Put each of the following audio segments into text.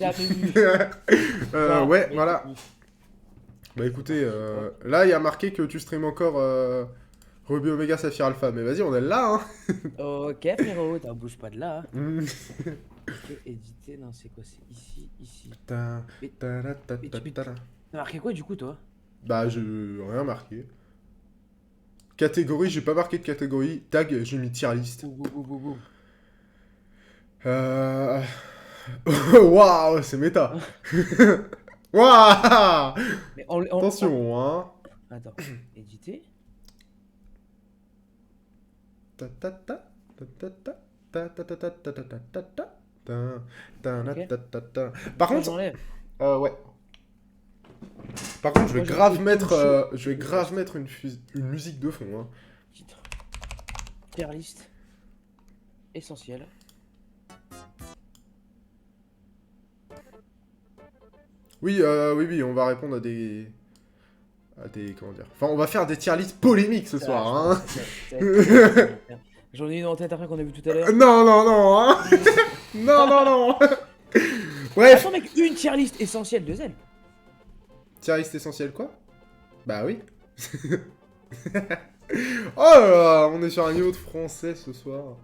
Jamais vu. Ouais, Jamais voilà. vu. Bah écoutez, là, il y a marqué que tu stream encore Ruby Omega Saphir Alpha. Mais vas-y, on est là, hein. Ok, frérot, t'en bouge pas de là, hein. Mm. Ok, éditer, non, c'est quoi? C'est ici, ici. Ta- Mais, ta- ta- ta- mais ta- tu ta- ta. t'as marqué quoi du coup, toi? Bah, je rien marqué. Catégorie, j'ai pas marqué de catégorie. Tag, j'ai mis tier list. Boum, boum, boum, boum, boum. Euh... Waouh, c'est méta. Waouh. Mais Attention, hein. Attends, éditer? Ta ta ta ta ta ta ta ta ta ta ta ta ta ta ta ta Ok. ta ta ta. Par Moi, contre, j'enlève. ouais. Par contre, Moi, j'enlève le ton chaud. je vais grave mettre une musique de fond, hein. Titre. Tier list. Essentiel. Oui, oui, on va répondre à des, comment dire. Enfin, on va faire des tier lists polémiques ce soir, hein. J'en ai une en tête après qu'on a vu tout à l'heure. Non, non, non, hein. Non, non, non. Bref. Attends, mec, une tier list essentielle de Zen. Tier list essentiel quoi? Bah oui. Oh là là, on est sur un niveau de français ce soir.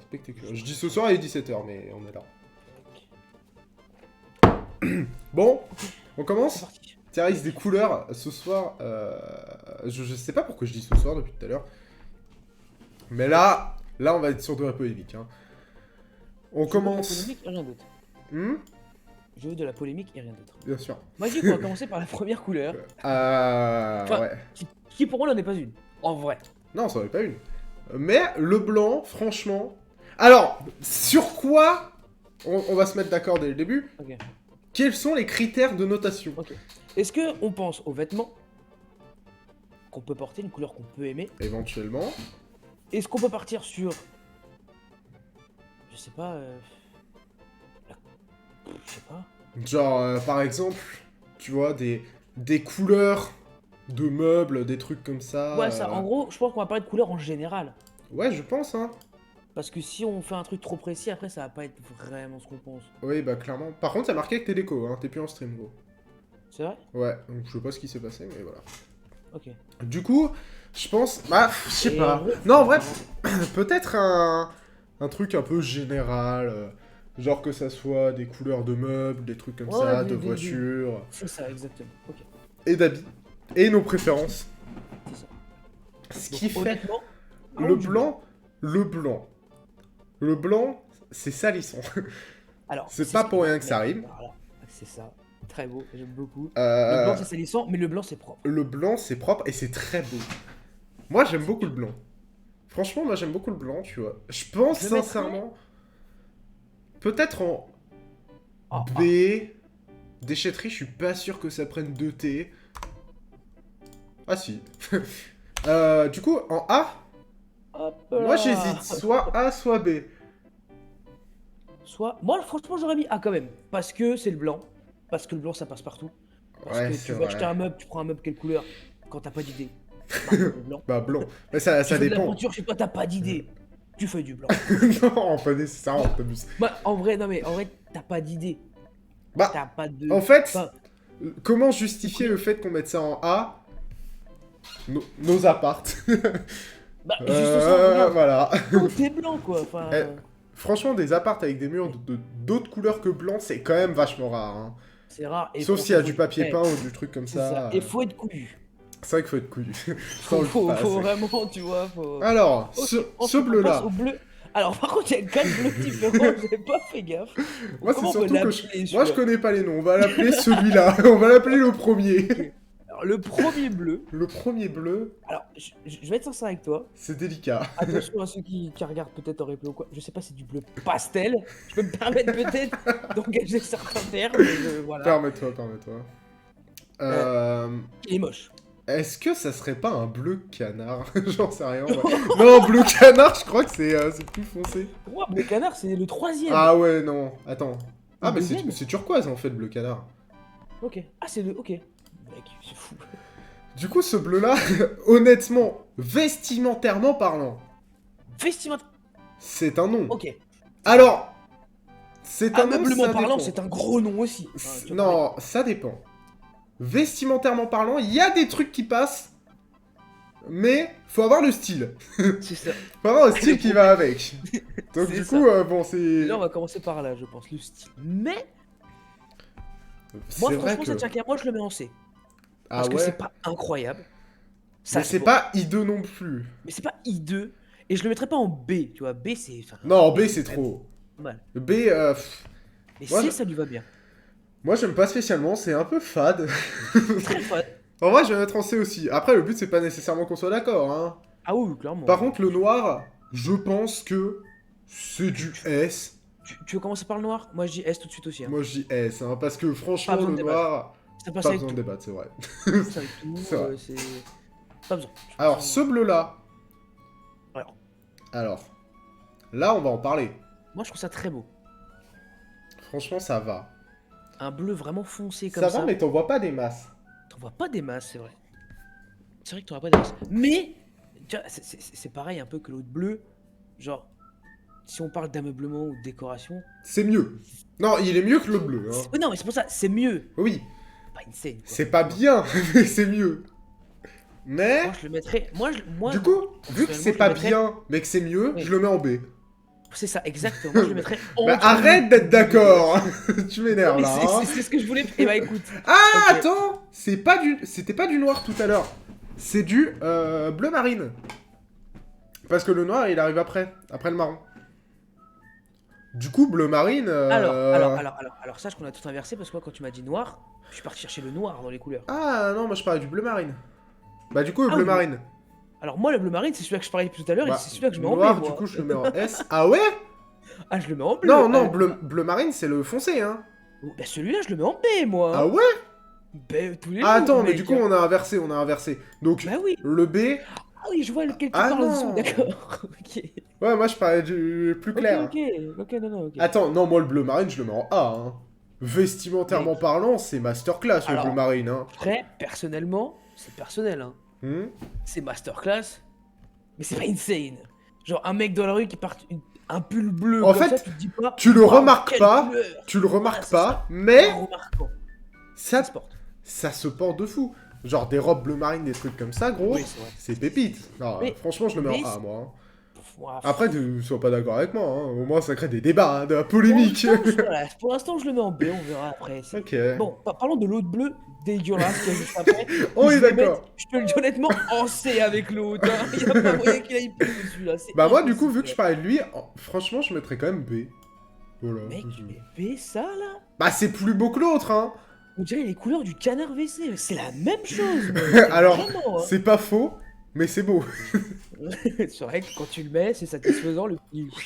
Spectaculaire. Je dis ce soir il est 17h, mais on est là. Bon, on C'est commence. parti. Tier list des couleurs. Ce soir, je sais pas pourquoi je dis ce soir depuis tout à l'heure. Mais là, on va être sur de la polémique. Hein. On Je veux de la commence. polémique et rien d'autre. Hmm. Je veux de la polémique et rien d'autre. Bien sûr. Moi, je dis qu'on va commencer par la première couleur. Enfin, Ouais. qui pour moi n'en est pas une. En vrai. Non, ça en est pas une. Mais le blanc, franchement. Alors, sur quoi on va se mettre d'accord dès le début. Ok. Quels sont les critères de notation? Ok. Est-ce que on pense aux vêtements qu'on peut porter, une couleur qu'on peut aimer? Éventuellement. Est-ce qu'on peut partir sur, je sais pas, je sais pas. Genre, par exemple, tu vois, des couleurs de meubles, des trucs comme ça. Ouais, ça. En gros, je pense qu'on va parler de couleurs en général. Ouais, je pense, hein. Parce que si on fait un truc trop précis, après, ça va pas être vraiment ce qu'on pense. Oui, bah clairement. Par contre, ça marqué que t'es déco, hein. T'es plus en stream, gros. C'est vrai? Ouais, donc je sais pas ce qui s'est passé, mais voilà. Ok. Du coup, je pense. Bah, je sais Et pas. en vrai, Non, en vrai, peut-être un truc un peu général. Genre que ça soit des couleurs de meubles, des trucs comme Ouais, ça, ouais, de voitures, c'est ça, exactement. Ok, et d'habits. Et nos préférences. c'est ça. Ce Donc, qui fait. honnêtement, Le parlons du blanc. Le blanc. Le blanc, c'est salissant. Alors, C'est pas pour rien que ça mais- rime. Voilà, c'est ça. Très beau, j'aime beaucoup. Euh, Le blanc, c'est salissant, mais le blanc, c'est propre. Le blanc, c'est propre et c'est très beau. Moi, j'aime beaucoup le blanc. Franchement, moi, j'aime beaucoup le blanc, tu vois. Je pense Je mettrais- sincèrement. Peut-être en Ah, B. Déchetterie, je suis pas sûr que ça prenne 2T. Ah si. Du coup, en A, hop moi là. j'hésite. Soit A, soit B. Soit, moi, franchement, j'aurais mis A quand même. Parce que c'est le blanc. Parce que le blanc, ça passe partout. Parce Ouais, que c'est tu veux vrai. acheter un meuble, tu prends un meuble, quelle couleur? Quand t'as pas d'idée. Bah, le blanc. Bah, blanc. Mais ça Tu veux de la dépend. peinture, je sais pas, t'as pas d'idée. Tu fais du blanc. Non, pas nécessairement, t'abuses. Bah, en vrai, non, mais en vrai, t'as pas d'idée. Bah, T'as pas de. en fait, Enfin, comment justifier le fait qu'on mette ça en A? Nos appartes. bah, juste ça, regarde. Voilà. Tout est blanc, quoi. Enfin. Eh, Franchement, des appartes avec des murs d'autres couleurs que blanc, c'est quand même vachement rare. Hein. C'est rare. Et Sauf s'il y a du papier peint ou du truc comme C'est ça. ça. Et faut être couillu. C'est vrai qu'il faut être couillu. Ça, on Faut, le faut, passe. faut vraiment, tu vois. Faut... Alors, Ok, ce ensuite, on bleu-là. passe au bleu. Alors, par contre, il y a 4 bleus différents, j'ai pas fait gaffe. Moi, c'est Comment on peut surtout que l'appeler, moi, celui-là je connais pas les noms. On va l'appeler celui-là. On va l'appeler le premier. Alors, le premier bleu. Le premier bleu, Alors, je vais être sincère avec toi. c'est délicat. Attention à ceux qui regardent peut-être en replay ou quoi. Je sais pas, c'est du bleu pastel. Je peux me permettre peut-être d'engager certains termes, mais voilà. Permets-toi. Il est moche. Est-ce que ça serait pas un bleu canard? J'en sais rien. Ouais. Non, bleu canard, je crois que c'est plus foncé. Pour moi, bleu canard, c'est le troisième. Ah ouais, non. Attends. Ah, Le mais deuxième c'est turquoise en fait, bleu canard. Ok. Ah, c'est le. Ok. Mec, c'est fou. Du coup, ce bleu-là, honnêtement, vestimentairement parlant, Vestimentaire. c'est un nom. Ok. Alors, C'est un nom, Ameublement ça parlant, dépend. c'est un gros nom aussi. Hein, tu vois, Non, ça dépend. Vestimentairement parlant, il y a des trucs qui passent, mais faut avoir le style. c'est ça. Faut avoir le style qui va avec. Donc C'est du ça. coup, bon, c'est... Là, on va commencer par là, je pense, le style. Mais, moi, C'est vrai franchement, que... ça tient qu'à moi, je le mets en C. Ah Parce que ouais. c'est pas incroyable. Ça Mais se c'est voit. pas hideux non plus. Mais c'est pas I2. Et je le mettrais pas en B, tu vois. B, c'est. Enfin, Non, B, c'est quand même trop. pas mal. B, Mais Moi, C, je- ça lui va bien. moi j'aime pas spécialement, c'est un peu fade. Très fun. En vrai, je vais mettre en C aussi. Après, le but, c'est pas nécessairement qu'on soit d'accord, hein. Ah oui, clairement. Par contre, le noir, je pense que c'est du S. Tu veux commencer par le noir? Moi, je dis S tout de suite aussi. Hein. Moi, je dis S, hein, parce que Pas franchement, besoin le de débattre. noir, Ça passe pas avec besoin de tout. débattre, c'est vrai. Ça passe avec tout. C'est vrai. C'est. Pas besoin. Alors, ce bleu-là, Alors, là, on va en parler. moi, je trouve ça très beau. Franchement, ça va. Un bleu vraiment foncé comme Ça ça. va, mais t'en vois pas des masses. T'en vois pas des masses, c'est vrai. C'est vrai que t'en vois pas des masses. Mais, tu vois, c'est pareil un peu que l'autre bleu. Genre, si on parle d'ameublement ou de décoration. C'est mieux. Non, il est mieux que le bleu, hein. Non, mais c'est pour ça, c'est mieux. Oui, Pas insane. Quoi. c'est pas bien, mais c'est mieux. Mais, Moi, je le mettrais. Moi, du coup, vu que personnellement, c'est je le pas mettrais- bien, mais que c'est mieux, Oui. je le mets en B. C'est ça, exactement. Moi, je le mettrais en. Bah arrête d'être d'accord. Tu m'énerves là. hein. C'est ce que je voulais. Eh bah, écoute. Ah Ok. attends, c'était pas du noir tout à l'heure. C'est du bleu marine. Parce que le noir il arrive après le marron. Du coup bleu marine. Alors, sache qu'on a tout inversé parce que moi, quand tu m'as dit noir, je suis parti chercher le noir dans les couleurs. Ah non, moi je parlais du bleu marine. Bah du coup le Ah bleu oui. marine. Alors, moi, le bleu marine, c'est celui-là que je parlais tout à l'heure Bah, et c'est celui-là que je mets en noir, B. du moi. coup je le mets en S. Ah ouais? Ah, je le mets en bleu. Non non, Ah, bleu marine c'est le foncé hein. Bah, celui-là, je le mets en B, moi. Ah ouais? Bah, tous les Ah jours, attends, mais mec. du coup on a inversé. Donc Bah oui. le B. Ah oui, je vois lequel tu Ah parles non. dessous, d'accord. Ok. Ouais, moi je parlais du plus clair. Ok, non, non, ok. Attends, non, moi le bleu marine, je le mets en A. Hein. Vestimentairement Mec. parlant, c'est masterclass le Alors. bleu marine. Hein. Après, personnellement, c'est personnel, hein. Hmm. C'est masterclass, mais c'est pas insane. Genre, un mec dans la rue qui porte un pull bleu En comme fait, ça, tu te dis pas. tu le waouh, remarques quelle pas, couleur. Tu le remarques c'est pas, ça. mais Pas remarquant. ça, Ça se porte. ça se porte de fou. Genre des robes bleu marine, des trucs comme ça, gros, Oui, c'est vrai. c'est pépite. Non, Mais- franchement, je le mets mais en A, moi. Hein. Ouah, Après, tu sois pas d'accord avec moi, hein. Au moins ça crée des débats, hein, de la polémique. voilà, pour l'instant, je le mets en B, on verra après. Ok. Bon, parlons de l'autre bleu dégueulasse qu'il y a juste après. On Je est vais d'accord. mettre, je te le dis honnêtement, en C avec l'autre. Hein. Il y a pas moyen qu'il aille plus dessus là. c'est Bah moi, du coup, impossible. vu que je parlais de lui, franchement, je mettrais quand même B. Voilà. Mec, mais B ça là. Bah c'est plus beau que l'autre, hein. On dirait les couleurs du canard WC. C'est la même chose. mec. Alors, Vraiment, hein. c'est pas faux, mais c'est beau. C'est vrai que quand tu le mets, c'est satisfaisant.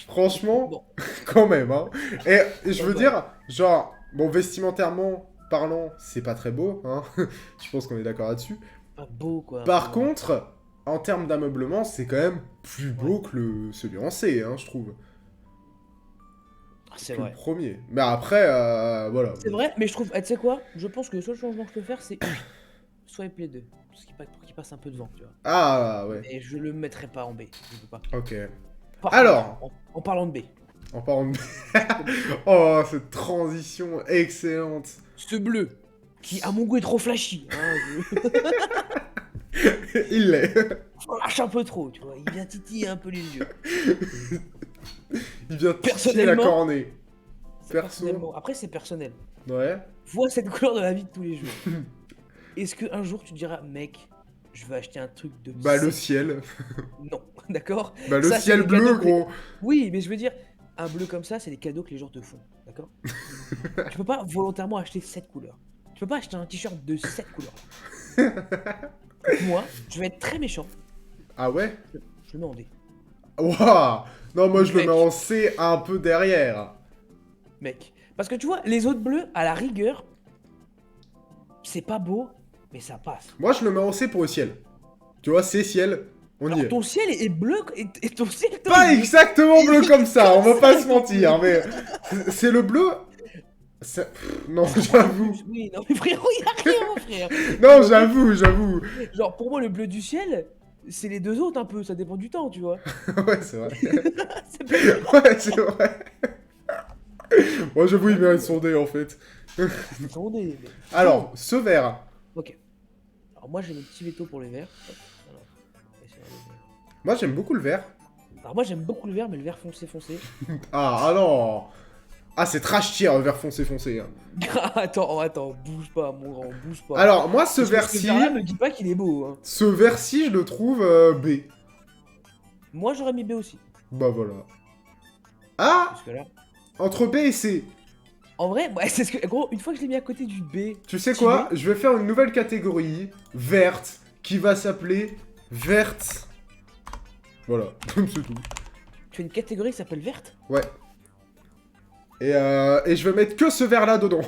Franchement, Bon. quand même, hein. Et je veux Ouais. dire, genre, bon, vestimentairement parlant, c'est pas très beau, hein. Je pense qu'on est d'accord là-dessus. Pas beau quoi. Par contre, en termes d'ameublement, c'est quand même plus beau que celui en C, hein, je trouve. Ah, c'est Que le vrai. premier. Mais après, voilà. C'est vrai, mais je trouve. Ah, tu sais quoi? Je pense que le seul changement que je peux faire, c'est swipe les deux. Pour qu'il passe un peu devant, tu vois. Ah, ouais. Et je le mettrai pas en B. Je peux pas. Ok. Par Alors. contre, en parlant de B, En parlant de... Oh, cette transition excellente. ce bleu, qui à mon goût est trop flashy, hein, Il l'est. je lâche un peu trop, tu vois, il vient titiller un peu les yeux. Il vient titiller la Personnellement- cornée. Perso. Personnellement, après c'est personnel. Ouais. Vois cette couleur dans la vie de tous les jours. Est-ce qu'un jour tu te diras, mec, je vais acheter un truc de... Bah le ciel. Non, d'accord? Bah le Ça, c'est ciel les bleu, cadeaux que les- gros. Oui, mais je veux dire, un bleu comme ça, c'est des cadeaux que les gens te font, d'accord? Tu peux pas volontairement acheter cette couleur. Tu peux pas acheter un t-shirt de cette couleur. Moi, je vais être très méchant, Ah ouais? je le mets en D. Waouh. Non, moi je le Mec. mets en C un peu derrière. Mec. Parce que tu vois, les autres bleus, à la rigueur, c'est pas beau, mais ça passe. Moi je le mets en C pour le ciel. Tu vois, C, ciel, on y Alors est. ton ciel est bleu, et ton ciel est Pas bleu. exactement bleu comme ça, on va Comme pas ça. se mentir, mais c'est le bleu. Non, j'avoue. Oui, non mais frérot, il y a rien, mon frère. Non, j'avoue. Genre, pour moi, le bleu du ciel, c'est les deux autres un peu, ça dépend du temps, tu vois. Ouais, c'est vrai. C'est pas- Ouais, c'est vrai. Ouais, j'avoue, il mérite son dé, en fait. Attendez, mais- Alors, ce vert. Ok. Alors moi j'ai mes petits veto pour les verts. Hop, alors, on va essayer de les verts. Moi, j'aime beaucoup le vert. Alors moi j'aime beaucoup le vert, mais le vert foncé foncé. Ah non. Ah, c'est trash tier, le vert foncé foncé. Hein. Attends, bouge pas mon grand, bouge pas. Alors, moi, ce Parce que vert-ci... vert-là me dis pas qu'il est beau. Hein. Ce vert-ci, je le trouve B. Moi j'aurais mis B aussi. Bah, voilà. Ah, Parce que là... entre B et C. En vrai, ouais, c'est ce que... Gros, une fois que je l'ai mis à côté du B... Tu sais petit quoi? B, Je vais faire une nouvelle catégorie. Verte. Qui va s'appeler... Verte. Voilà. C'est tout. tu as une catégorie qui s'appelle verte. Ouais. Et je vais mettre que ce vert-là dedans.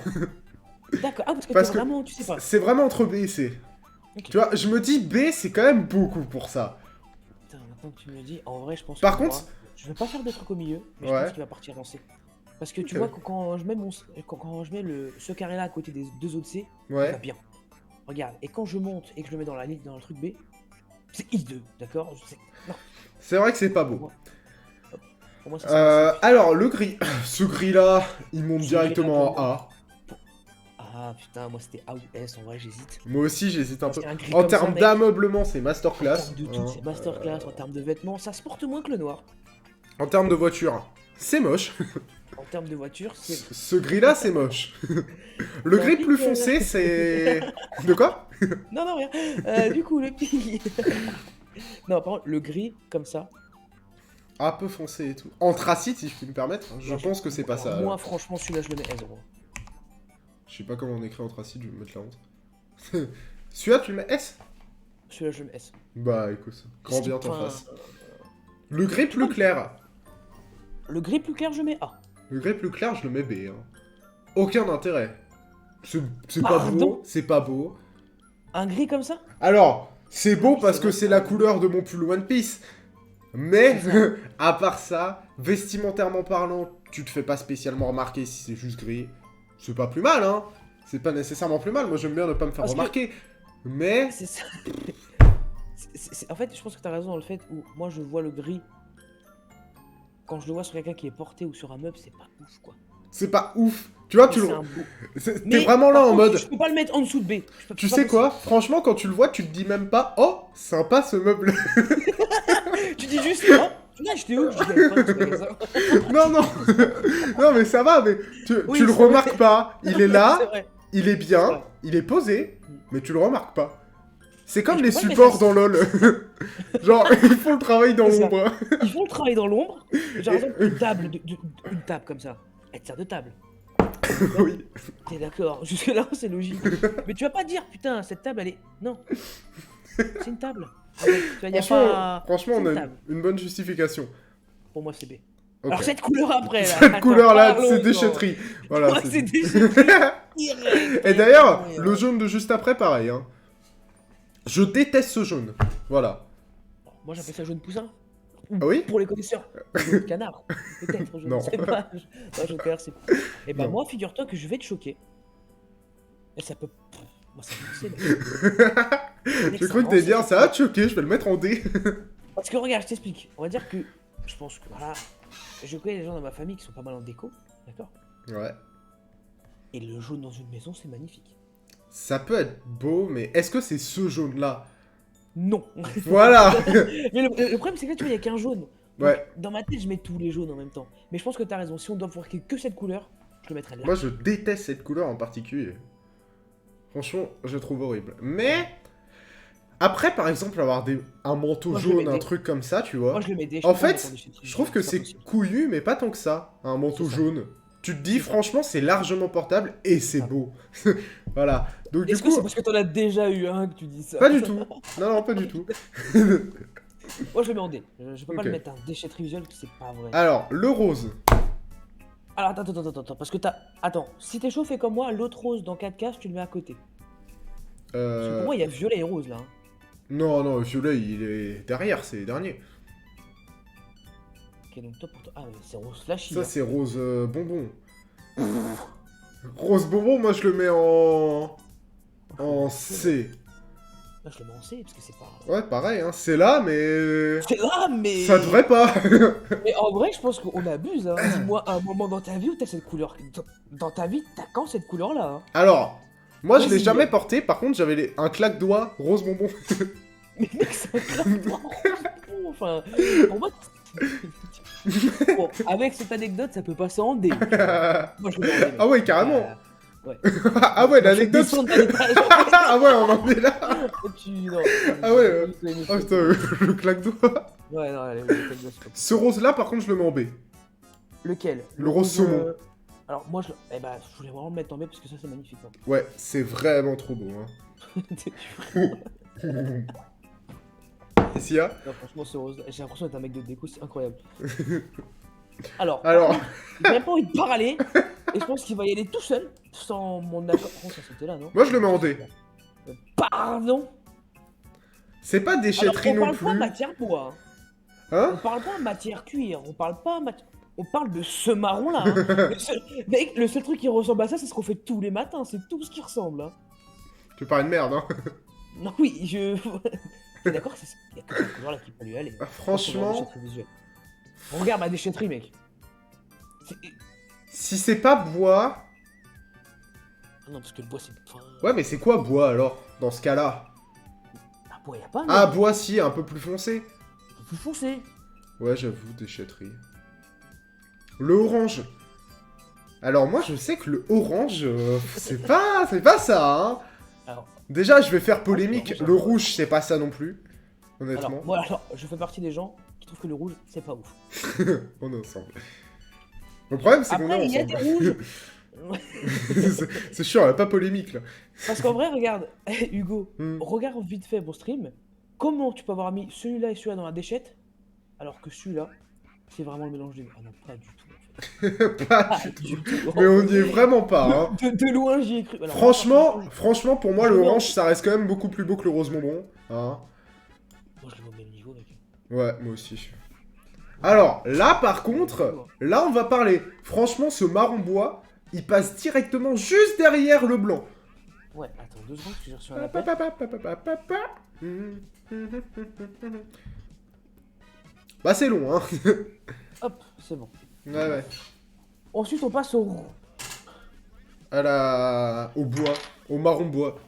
D'accord. Ah, parce que Parce t'es que vraiment... Tu sais pas. C'est vraiment entre B et C. Ok. Tu vois, je me dis B, c'est quand même beaucoup pour ça. Putain, maintenant que tu me le dis, en vrai, je pense Par que contre- moi, je vais pas faire des trucs au milieu, mais je Ouais. pense qu'il va partir en C. Parce que tu Ok. vois, quand je mets quand je mets ce carré-là à côté des deux autres C, il va Ouais. bien. Regarde, et quand je monte et que je le mets dans la ligne, dans le truc B, c'est I2, d'accord? Non, C'est vrai que c'est pas beau. pour moi, ça c'est Alors, le gris. Ce gris-là, il monte Ce directement gris-là, en A. Ah putain, moi c'était A ou S, en vrai, j'hésite. Moi aussi, j'hésite un Parce peu. qu'un gris En comme ça, termes mec, d'ameublement, c'est en masterclass. termes de tout, c'est masterclass, en termes de vêtements, ça se porte moins que le noir. En termes de voiture, c'est moche. En termes de voiture, c'est... Ce gris-là, c'est moche. Le Ça gris pique, plus foncé, c'est... De quoi? Non, rien. Du coup, le petit... Non, par contre, le gris, comme ça, Un peu foncé et tout. Anthracite, si je puis me permettre. Je pense que c'est pas ça. moi, franchement, celui-là, je le mets S, gros. Je sais pas comment on écrit anthracite, je vais me mettre la honte. Celui-là, tu le mets S? Celui-là, je le mets S. Bah, écoute, grand bien t'en Enfin, face. Le gris plus clair. Le gris plus clair, je mets A. Le gris plus clair, je le mets B. Hein. Aucun intérêt. C'est pas Pardon beau, c'est pas beau. Un gris comme ça? Alors, c'est beau Oui, parce c'est que vrai. c'est la couleur de mon pull One Piece. Mais, à part ça, vestimentairement parlant, tu te fais pas spécialement remarquer si c'est juste gris. C'est pas plus mal, hein. C'est pas nécessairement plus mal. Moi, j'aime bien ne pas me faire Parce que- remarquer. Mais, C'est ça. En fait, je pense que t'as raison dans le fait où moi, je vois le gris. Quand je le vois sur quelqu'un qui est porté ou sur un meuble, c'est pas ouf, quoi. c'est pas ouf. Tu vois, Mais tu c'est le... un beau- T'es Mais, vraiment là par en contre, mode... Je peux pas le mettre en dessous de B. Tu sais quoi? Franchement, quand tu le vois, tu te dis même pas « Oh, sympa ce meuble Tu dis juste, oh, tu l'as acheté où? Je dis, pas dans ce magasin. !» Non, non. Non, mais ça va, mais Oui, tu le c'est vrai. remarques pas. Il est C'est là, vrai. il est bien, vrai. il est posé, mais tu le remarques pas. C'est comme je les peux pas le supports mettre dans LoL. Genre, ils font le travail dans C'est ça. l'ombre. Ils font le travail dans l'ombre. Genre, par exemple, une table, une table comme ça. Elle te sert de table. Oui. T'es d'accord? Jusque-là, c'est logique. Mais tu vas pas dire, putain, cette table, elle est. Non. C'est une table. Tu vois, y a pas... Franchement, c'est on une a table. une bonne justification. Pour moi, c'est B. Ok. Alors, cette couleur après, là. Cette attends, couleur-là, parlons-en. c'est déchetterie. Voilà. Ouais, c'est- c'est déchetterie. Direct. Et d'ailleurs, Ouais, le jaune de juste après, pareil. Hein. Je déteste ce jaune. Voilà. Moi, j'appelle ça jaune poussin. Ah oui? Pour les connaisseurs. Jaune canard. Peut-être, je Non. ne sais pas. Non, jaune canard, c'est. Et bah, Non. moi, figure-toi que je vais te choquer. Et ça peut. Pff, moi, ça me pousse. J'ai cru que t'allais dire ça va te choquer, je vais le mettre en D. Parce que regarde, je t'explique. On va dire que je pense que voilà, je connais des gens dans ma famille qui sont pas mal en déco, d'accord? Ouais. Et le jaune dans une maison, c'est magnifique. Ça peut être beau, mais est-ce que c'est ce jaune-là? Non. Voilà. Mais le problème, c'est que là, tu vois, il y a qu'un jaune. Donc, Ouais. dans ma tête, je mets tous les jaunes en même temps. Mais je pense que t'as raison. Si on doit voir que cette couleur, je le mettrais là. Moi, je déteste cette couleur en particulier. Franchement, je trouve horrible. Mais après, par exemple, avoir un manteau Moi, je le jaune, mets un D. truc comme ça, tu vois. Moi, je le mets des. En fait, je trouve que c'est couillu, mais pas tant que ça, un manteau C'est ça. jaune. Tu te dis, C'est ça. franchement, c'est largement portable et c'est Ah. beau. Voilà. Donc, du Est-ce que c'est coup, parce que t'en as déjà eu un que tu dis ça? pas du tout. Non, non, pas du tout. Moi, je le mets en D. Je peux pas Ok. le mettre un déchetterie visuelle, c'est pas vrai. Alors, le rose. Alors, attends, parce que t'as. Attends, si t'es chaud, fais comme moi, l'autre rose dans 4 cases, tu le mets à côté. Parce que pour moi, il y a violet et rose là. Hein. Non, non, violet, il est derrière, c'est les derniers. Ok, donc toi pour toi. Ah, mais c'est rose flashy. Ça, hein. c'est rose bonbon. Rose bonbon, moi, je le mets en... En C. Là, je le mets en C parce que c'est pas. Ouais, pareil, hein. C'est là, mais... C'est là, mais. Ça devrait pas. Mais en vrai, je pense qu'on abuse. Hein. Dis-moi un moment dans ta vie où t'as cette couleur. Dans ta vie, t'as quand cette couleur-là hein. Alors, moi, je l'ai Vas-y. jamais porté. Par contre, j'avais un claque-doigt rose bonbon. Mais mec, c'est un claquement. Enfin, pour moi. Bon, avec cette anecdote, ça peut passer en D. Moi, je le mets en D, mec. Ah ouais, carrément. Ouais. Ah ouais, l'anecdote... Je vais descendre d'un étage. Ah ouais, on en est là. Non, Ah ouais, je- oh putain, le claque-doigt. Ouais, non, allez, le Ce rose-là, par contre, je le mets en B. Lequel? Le rose saumon. Alors, moi, eh ben, je voulais vraiment le mettre en B parce que ça, c'est magnifique. Hein. Ouais, c'est vraiment trop beau, hein. Ici, là. Non, franchement, ce rose, j'ai l'impression d'être un mec de déco, c'est incroyable. Alors, Alors, j'ai même pas envie de parler, et je pense qu'il va y aller tout seul, sans mon accord. Oh, ça c'était là, non? moi, je le mets en D. Pardon? C'est pas Alors, déchetterie on non parle pas plus. matière bois, on Hein? parle pas matière cuir, on parle pas on parle de ce marron-là. Hein. Mec, le seul truc qui ressemble à ça, c'est ce qu'on fait tous les matins, c'est tout ce qui ressemble. Hein. Tu parles de merde, hein. Non, oui, je... T'es d'accord, il y a que cette couleur-là qui peut lui aller. Ah, franchement... Déchetterie visuelle. Regarde ma déchetterie, mec. Si c'est pas bois... Ah non, parce que le bois, c'est... Enfin... Ouais, mais c'est quoi bois, alors, dans ce cas-là? Ah, bois, y a pas, Ah, mec. bois, si, un peu plus foncé. Plus foncé. Ouais, j'avoue, déchetterie. Le orange. Alors, moi, je sais que le orange, c'est pas ça, hein. Alors, Déjà, je vais faire polémique. Ah, Le rouge, c'est pas ça non plus. Honnêtement. alors, je fais partie des gens qui trouvent que le rouge, c'est pas ouf. On est ensemble. Le problème, c'est qu'on Après, est il y a des ensemble. rouges. C'est sûr, elle a pas polémique, là. Parce qu'en vrai, regarde, Hugo, Hmm. regarde vite fait mon stream. Comment tu peux avoir mis celui-là et celui-là dans la déchette, alors que celui-là, c'est vraiment le mélange des deux. Ah non, pas du tout, en fait. Pas Pas du tout. du tout. Mais on n'y est vraiment pas, hein. De loin, j'y ai cru. Alors, Franchement, pour moi, Je le mets en- orange, ça reste quand même beaucoup plus beau que le rose bonbon. Hein. moi, je le mets au même niveau, mec. Ouais, moi aussi. Alors, là, par contre, là, on va parler. Franchement, ce marron bois, il passe directement juste derrière le blanc. Ouais, attends 2 secondes, parce que j'ai reçu un appel. Bah, c'est long, hein. Hop, c'est bon. Ouais. Ensuite, on passe au... Au bois, au marron bois.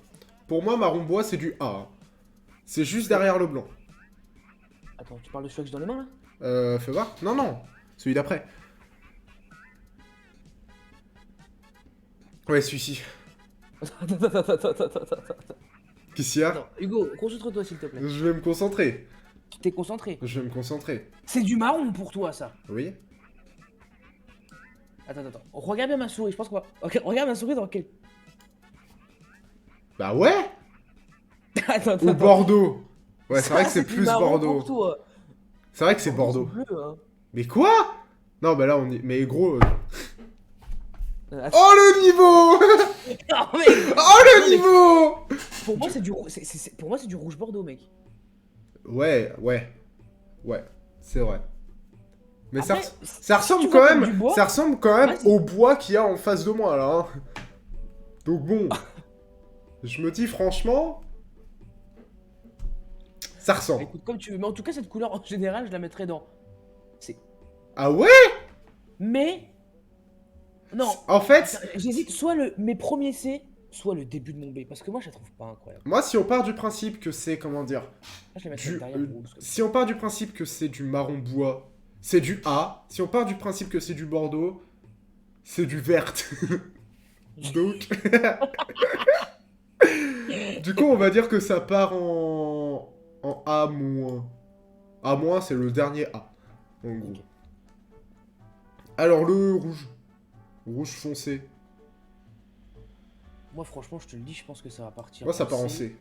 Pour moi, marron bois, c'est du A. Hein. C'est juste derrière le blanc. Attends, tu parles de celui que j'ai dans les mains, là? Fais voir. Non. Celui d'après. Ouais, celui-ci. Attends. Qu'est-ce qu'il y a? Attends, Hugo, concentre-toi, s'il te plaît. Je vais me concentrer. Tu t'es concentré. Je vais me concentrer. C'est du marron pour toi, ça. Oui. Attends. Regarde bien ma souris, je pense qu'on va... Ok, regarde ma souris dans quel... Bah ouais. Attends. Ou Bordeaux. Ouais, c'est Ça, vrai que c'est du plus marron Bordeaux. pour toi. C'est vrai que c'est Bordeaux. Bleu, hein. Mais quoi? Non, bah là, on est... Mais gros... Attends. Oh, le niveau. Non, mais... Oh, le niveau. Pour moi, c'est du... Pour moi, c'est du rouge Bordeaux, mec. Ouais. C'est vrai. Mais Après, ça ressemble tu quand vois comme même, du bois, ça ressemble quand même vas-y. au bois qu'il y a en face de moi, là. Hein. Donc bon, je me dis franchement, ça ressemble. Écoute, comme tu veux. Mais en tout cas, cette couleur, en général, je la mettrais dans... C'est... Ah ouais? Mais... Non, En fait, j'hésite soit mes premiers C, soit le début de mon B. Parce que moi, je la trouve pas incroyable. moi, si on part du principe que c'est, comment dire, Là, je la mettrais derrière le rouge. si on part du principe que c'est du marron bois, c'est du A. Si on part du principe que c'est du Bordeaux, c'est du vert. Donc, du coup, on va dire que ça part en A-. A-, c'est le dernier A, en gros. Ok. Alors, le rouge. Rouge foncé. Moi, franchement, je te le dis, je pense que ça va partir. Moi, ça part en C.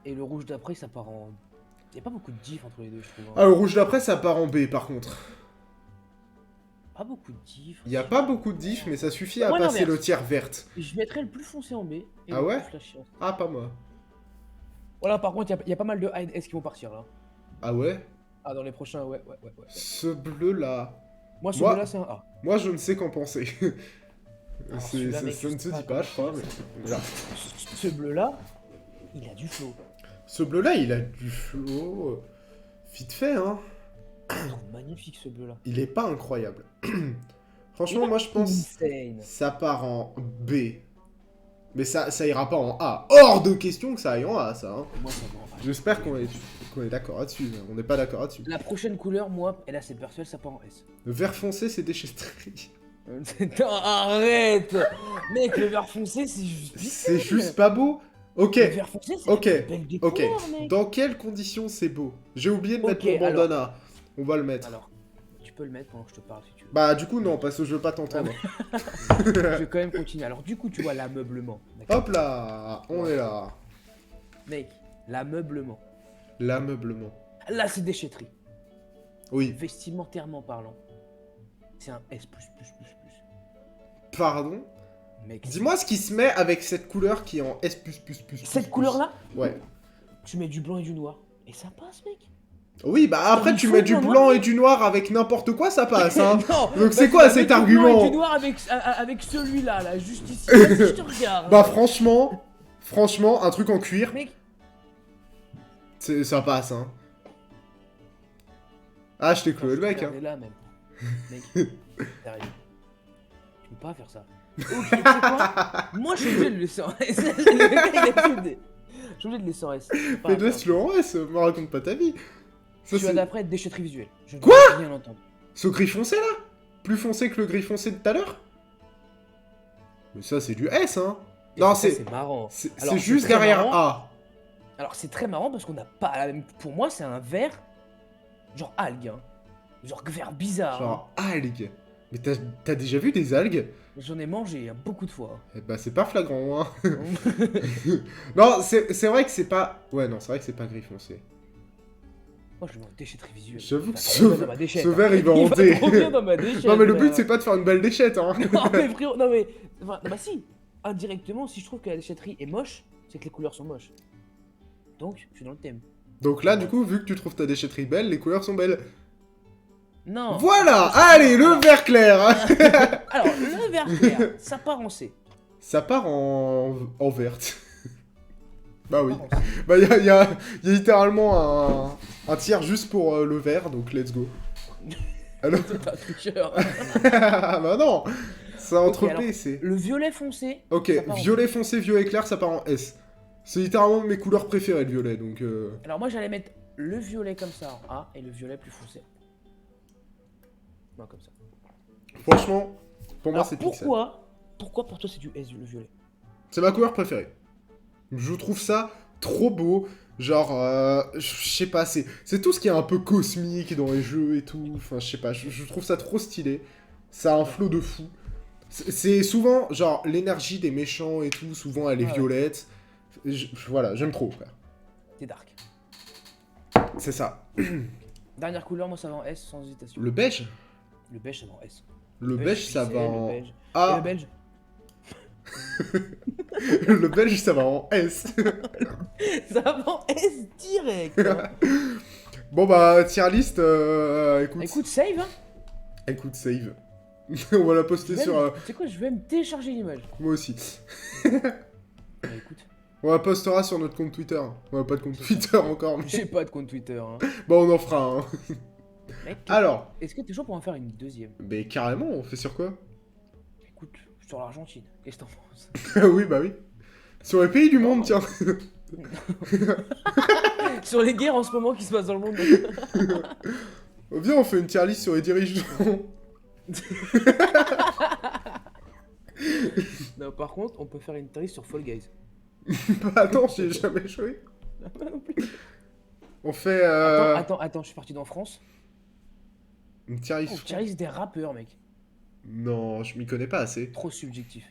Et le rouge d'après, ça part en... Y'a pas beaucoup de diff entre les deux, je trouve. Hein. Ah, le rouge d'après, ça part en B, par contre. Pas beaucoup de diff. Il n'y a pas beaucoup de diff, mais ça suffit à Moi, passer l'inverse. le tiers verte. Je mettrais le plus foncé en B. Et Ah le ouais plus flashy en C. Ah, pas moi. Voilà, par contre, il y a pas mal de hide S qui vont partir, là. Ah ouais? Ah, dans les prochains, ouais. Ce bleu-là... Moi, Moi- celui-là, c'est un A. Moi, je ne sais qu'en penser. Alors, C'est- celui-là, ça mec, ça ne je se sais dit pas pas, je crois. comment Mais... dire Voilà. Ce bleu-là, il a du flow. Ce bleu-là, il a du flow. Vite fait, hein. Je trouve magnifique ce bleu là. Il est pas incroyable. Franchement, Il moi, est je pense insane. ça part en B. Mais ça ira pas en A. Hors de question que ça aille en A, ça. Hein. Moi ça va. J'espère qu'on est d'accord là-dessus. On n'est pas d'accord là-dessus. La prochaine couleur, moi, et là c'est personnel, ça part en S. Le vert foncé, c'est déchetterie. Non, arrête. Mec, le vert foncé, c'est juste... C'est juste pas beau. Ok, Le vert foncé, c'est ok, la plus belle des ok. couleurs, mec. Dans quelles conditions c'est beau? J'ai oublié de Ok, mettre mon alors. bandana. On va le mettre. Alors, tu peux le mettre pendant que je te parle si tu veux. Bah du coup non, parce que je veux pas t'entendre. Je vais quand même continuer. Alors du coup, tu vois l'ameublement. D'accord. Hop là, on est là. Mec, l'ameublement. L'ameublement. Là, c'est déchetterie. Oui, Vestimentairement parlant. C'est un S++++. pardon. Mec, Dis-moi ce qui se met avec cette couleur qui est en S+++++. cette couleur-là, Ouais. tu mets du blanc et du noir. Et ça passe, mec. Oui, bah après Il tu faut mets du blanc, blanc noir. et du noir avec n'importe quoi, ça passe, hein. Non, Donc bah, c'est tu quoi vas cet mettre du blanc et argument? du noir avec celui-là, là, juste ici. Vas-y, je te regarde. Bah franchement, un truc en cuir, Mec, ça passe, hein. Ah, je t'ai cloué le mec, hein. regardez là, même. Mec, sérieux. Tu peux pas faire ça. Ok, tu sais quoi? Moi, je suis obligé de le laisser en S. Le gars, il a fumé. Je suis obligé de le laisser en S. Mais laisse-le en S, me raconte pas ta vie. Je Ça, suis c'est- d'après déchetterie visuelle. Je ne Quoi? veux rien entendre. Ce gris foncé là? Plus foncé que le gris foncé de tout à l'heure? Mais ça c'est du S, hein. Et Non, ça, c'est marrant. c'est Alors, c'est c'est juste très derrière marrant. A. Alors, c'est très marrant parce qu'on n'a pas la même. Pour moi, c'est un vert. Genre algue, hein. Genre vert bizarre. Genre algues. Mais t'as déjà vu des algues? Hein. J'en ai mangé hein, beaucoup de fois. Eh bah c'est pas flagrant, hein. Non, c'est vrai que c'est pas... Ouais, non, c'est vrai que c'est pas gris foncé. Moi, je vais en déchetterie visuelle. J'avoue que Il va trop bien dans ma ce déchette, hein. verre il va Il en va D. trop bien dans ma déchette. Non mais le but frère. c'est pas de faire une belle déchette, hein. Non mais frérot, non mais... Enfin, bah si, indirectement, si je trouve que la déchetterie est moche, c'est que les couleurs sont moches. Donc, je suis dans le thème. Donc là, du coup, vu que tu trouves ta déchetterie belle, les couleurs sont belles. Non. Voilà. Allez, le vert clair. Alors, le vert clair, ça part en C. Ça part en verte. Bah oui. Ça part en C. Bah y a littéralement un tiers juste pour le vert, donc let's go. Alors... T'es pas tricheur. Bah non. Ça entre Ok, alors, B, c'est... Le violet foncé. Ok, ça part en violet foncé, violet clair, ça part en S. C'est littéralement mes couleurs préférées, le violet, donc... Alors moi j'allais mettre le violet comme ça en A et le violet plus foncé. Non comme ça. Franchement, pour moi Alors c'est pixel. pourquoi pour toi c'est du S le violet? C'est ma couleur préférée. Je trouve ça trop beau. Genre, je sais pas, c'est tout ce qui est un peu cosmique dans les jeux et tout. Enfin, je sais pas, je trouve ça trop stylé. Ça a un flow de fou. C'est souvent, genre, l'énergie des méchants et tout, souvent elle est Ouais. violette. Voilà, j'aime trop, frère. C'est dark. C'est ça. Dernière couleur, moi ça va en S sans hésitation. Le beige? Le beige ça va en S. Le beige, ça pixel, va le en... beige. Et Ah, le belge le beige, ça va en S. ça va en S direct. Hein. Bon bah, tier list, écoute... Écoute, save hein. Écoute, save. On va la poster Tu sur... sais quoi, je vais me télécharger l'image. Moi aussi. Bah, écoute, On la postera sur notre compte Twitter. On a pas de compte Twitter encore, mais... j'ai pas de compte Twitter. Hein. Bon, on en fera un. Mec, Alors, est-ce que t'es chaud pour en faire une deuxième? mais carrément, on fait sur quoi? Écoute, sur l'Argentine, qu'est-ce que t'en penses? Oui, bah oui. Sur les pays du monde, tiens. Sur les guerres en ce moment qui se passent dans le monde. Viens, on fait une tier list sur les dirigeants. Non, par contre, on peut faire une série sur Fall Guys. Bah non, j'ai jamais joué. Moi non plus. On fait Attends, je suis parti dans France. une tier list. Oh, Charis des rappeurs, mec. Non, je m'y connais pas assez. Trop subjectif.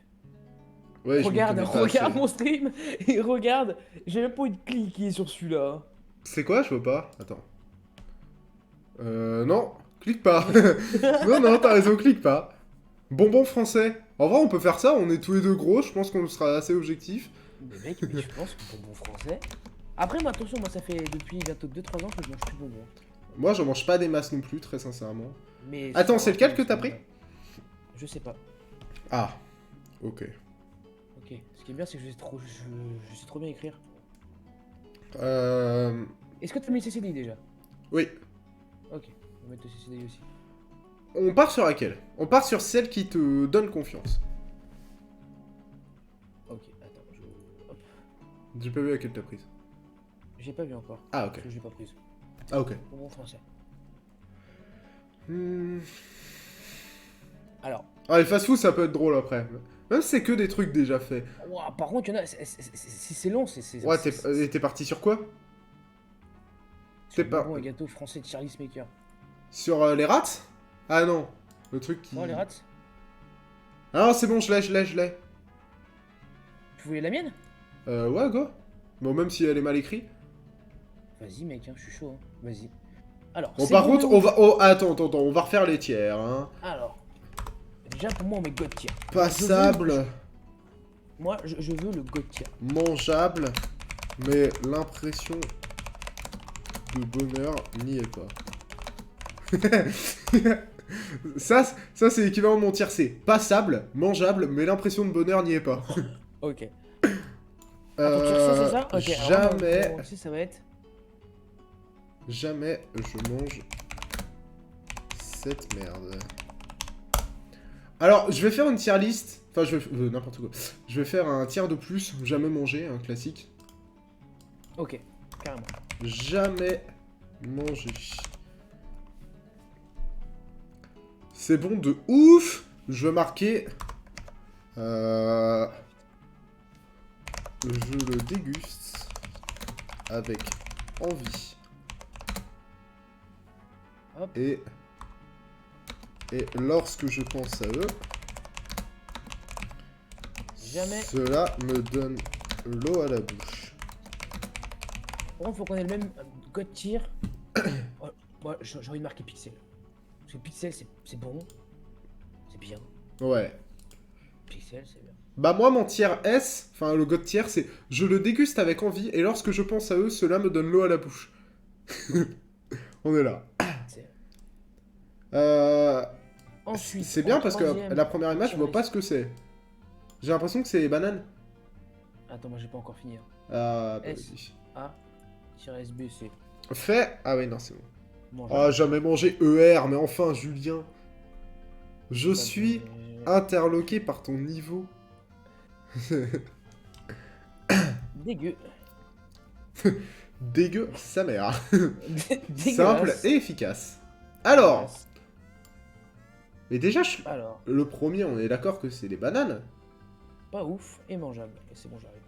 Ouais, je m'y regarde connais pas regarde assez. mon stream et regarde. J'ai même pas envie de cliquer sur celui-là. C'est quoi? Je vois pas. Attends. Non, clique pas. Non, t'as raison, clique pas. Bonbon français. En vrai, on peut faire ça, on est tous les deux gros, je pense qu'on sera assez objectif. Mais mec, mais je pense que bonbon français. Après, moi, attention, moi, ça fait depuis bientôt 2-3 ans que je mange plus de bonbons. Moi, je mange pas des masses non plus, très sincèrement. Mais Attends, c'est lequel que t'as pris? Je sais pas. Ah, ok. Ok. Ce qui est bien, c'est que je sais trop bien écrire. Est-ce que t'as mis le CCDI déjà? Oui. Ok, on va mettre le CCDI aussi. On part sur laquelle? On part sur celle qui te donne confiance. Ok, attends, hop. J'ai pas vu laquelle t'as prise. J'ai pas vu encore. Ah, ok. Parce que j'ai pas prise. Ah, ok. Au bon français. Hmm. Alors. Ah, les fast-food, ça peut être drôle après. Même si c'est que des trucs déjà faits. Ouah, par contre, il y en a. C'est long, c'est. Ouais, t'es parti sur quoi? T'es pas... Bonbons et gâteaux français de Charlie Maker. Sur les rats? Ah non. Le truc qui... Oh, les rats. Ah non, c'est bon, je l'ai. Tu voulais la mienne? Ouais, go. Bon, même si elle est mal écrite. Vas-y, mec, hein, je suis chaud. Hein. Vas-y. Alors, Bon, c'est par bon contre, de on ouf. va... Oh, attends, on va refaire les tiers, hein. Alors. Déjà, pour moi, on met God tier. Passable, Moi, je veux le God tier. mangeable, mais l'impression de bonheur n'y est pas. ça c'est l'équivalent de mon tiers C. Passable, mangeable, mais l'impression de bonheur n'y est pas. Ok. Attends, tier C, c'est ça? Ok, alors, jamais, mon C, ça va être. jamais je mange cette merde. Alors, je vais faire une tier list. Enfin, je vais... n'importe quoi. Je vais faire un tiers de plus. Jamais manger, un classique. Ok, carrément. Jamais manger. C'est bon de ouf. Je vais marquer... Je le déguste avec envie. Hop. Et lorsque je pense à eux, Jamais. cela me donne l'eau à la bouche. Par contre, faut qu'on ait le même God tier. Oh, moi, j'ai envie de marquer Pixel. Parce que Pixel, c'est bon. C'est bien. Ouais. Pixel, c'est bien. Bah moi, mon tiers S, enfin le god tiers, c'est je le déguste avec envie et lorsque je pense à eux, cela me donne l'eau à la bouche. On est là. C'est- Euh... Ensuite, C'est bien en parce que troisième, la première image, je tier vois list. pas ce que c'est. J'ai l'impression que c'est les bananes. Attends, moi j'ai pas encore fini. Hein. Ah, bah, S. vas-y. A-SBC. Fait. Ah oui, non, c'est bon. Bon, Ah, jamais mangé ER, mais enfin, Julien. Je suis interloqué par ton niveau. Dégueu. Dégueu, sa mère. Simple Dégueulasse. et efficace. Alors, Dégueulasse. mais déjà, Alors, le premier, on est d'accord que c'est les bananes. pas ouf et mangeable. Et c'est bon, j'arrive.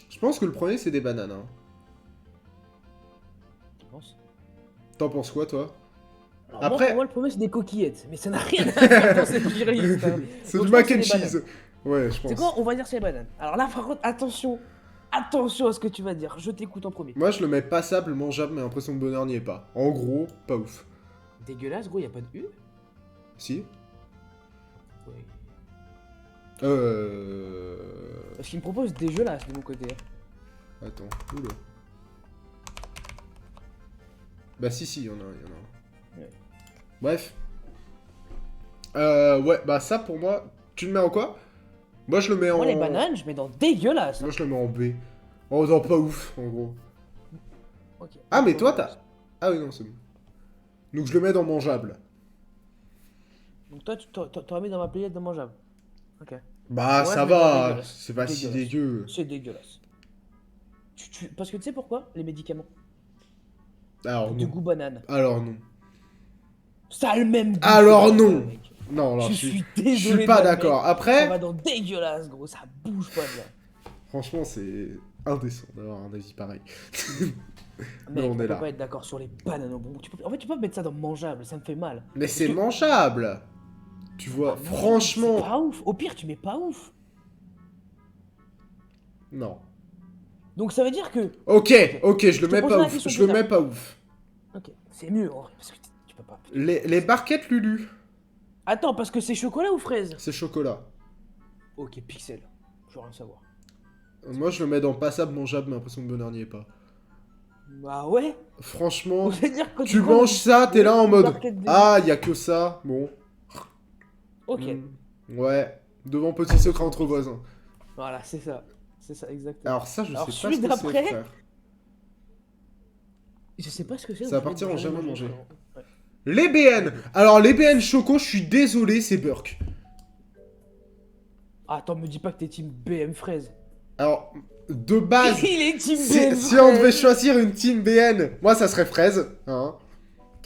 Je pense que le premier, c'est des bananes. Hein. Tu penses? T'en penses quoi, toi? Alors, Après- pour moi, le premier, c'est des coquillettes. Mais ça n'a rien à faire dans cette tier list. Hein. C'est Donc, du je pense mac que and c'est les cheese. Ouais, je pense. C'est quoi? On va dire c'est les bananes. Alors là, par contre, attention. Attention à ce que tu vas dire. Je t'écoute en premier. Moi, je le mets passable, mangeable, mais l'impression de bonheur n'y est pas. En gros, pas ouf. Dégueulasse, gros, y a pas de U? Si? Oui. Parce qu'il me propose dégueulasse de mon côté. Hein. Attends, oula. Bah si, il y en a un. Ouais. Bref. Ouais, bah ça, pour moi... Tu le mets en quoi? Moi, je le mets en... Moi, les bananes, je mets dans dégueulasse. Moi, je le mets en B. Oh, non, pas ouf, en gros. Ok. Ah, mais toi, t'as... Ah oui, non, c'est bon. Donc, je le mets dans mangeable. Donc toi, tu t'aurais mis dans ma playlist de mangeable. Ok. Bah, Ouais, ça mais pas va. dégueulasse. C'est pas si Dégueulasse. dégueu. C'est dégueulasse. Parce que tu sais pourquoi? Les médicaments. Alors, De non. goût banane. Alors, non. Ça a le même goût. Alors, que non. banane, mec. Non, alors, Je suis désolé. je suis pas de d'accord. mec. Ça Après, va dans dégueulasse, gros. Ça bouge pas bien. franchement, c'est indécent d'avoir un avis pareil. Mec, on on est peut là. pas être d'accord sur les bananes au bonbon. En fait, tu peux pas mettre ça dans mangeable. Ça me fait mal. Mais c'est que- mangeable. Tu vois, Ah, non, franchement... C'est pas ouf. Au pire, tu mets pas ouf. Non. Donc ça veut dire que. Ok, je le te mets poserai pas la ouf. question Je plus le tard. mets pas ouf. Ok, c'est mieux en vrai. Parce que tu peux pas. Les barquettes Lulu, Attends, parce que c'est chocolat ou fraise? c'est chocolat. Ok, pixel. Je veux rien savoir. Moi, je le mets dans passable, mangeable, mais l'impression de bonheur n'y est pas. Bah ouais. Franchement, On veut dire que quand tu prends manges ça, t'es là en mode... barquette de- Ah, y a que ça. Bon. Ok. Ouais. Devant petit secret entre voisins. Voilà, c'est ça. C'est ça, exactement. Alors ça, je Alors, sais pas celui ce que c'est, d'après, frère. je sais pas ce que c'est. Ça donc va partir en je vais jamais manger. frérot. Ouais. Les BN. Alors, les BN Choco, je suis désolé, c'est Burk. Ah, attends, me dis pas que t'es team BM fraise. Alors, de base, Il est team si, BM si on devait fraise. choisir une team BN, moi, ça serait fraise. Hein.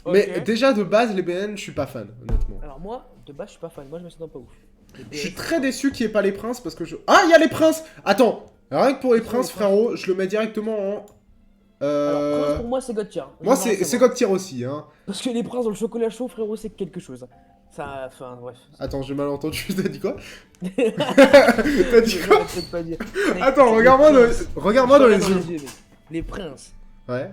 Mais Ok. déjà, de base, les BN, je suis pas fan, honnêtement. Alors moi, de base, je suis pas fan. Moi, je me sens pas ouf. Les Je suis BF, très déçu qu'il n'y ait pas les princes parce que je... Ah, il y a les princes. Attends, rien que pour les Ils sont princes, les princes. frérot, je le mets directement en... Alors, prince, pour moi, c'est God tier. Moi, Je veux rien c'est savoir. God tier aussi, hein. Parce que les princes dans le chocolat chaud, frérot, c'est quelque chose. Ça, enfin, bref. Attends, j'ai mal entendu, t'as dit quoi? T'as T'as dit quoi? peut-être pas dire. Mec, Attends, les regarde-moi princes. regarde-moi dans les Regarde yeux. mec. Les princes. Ouais.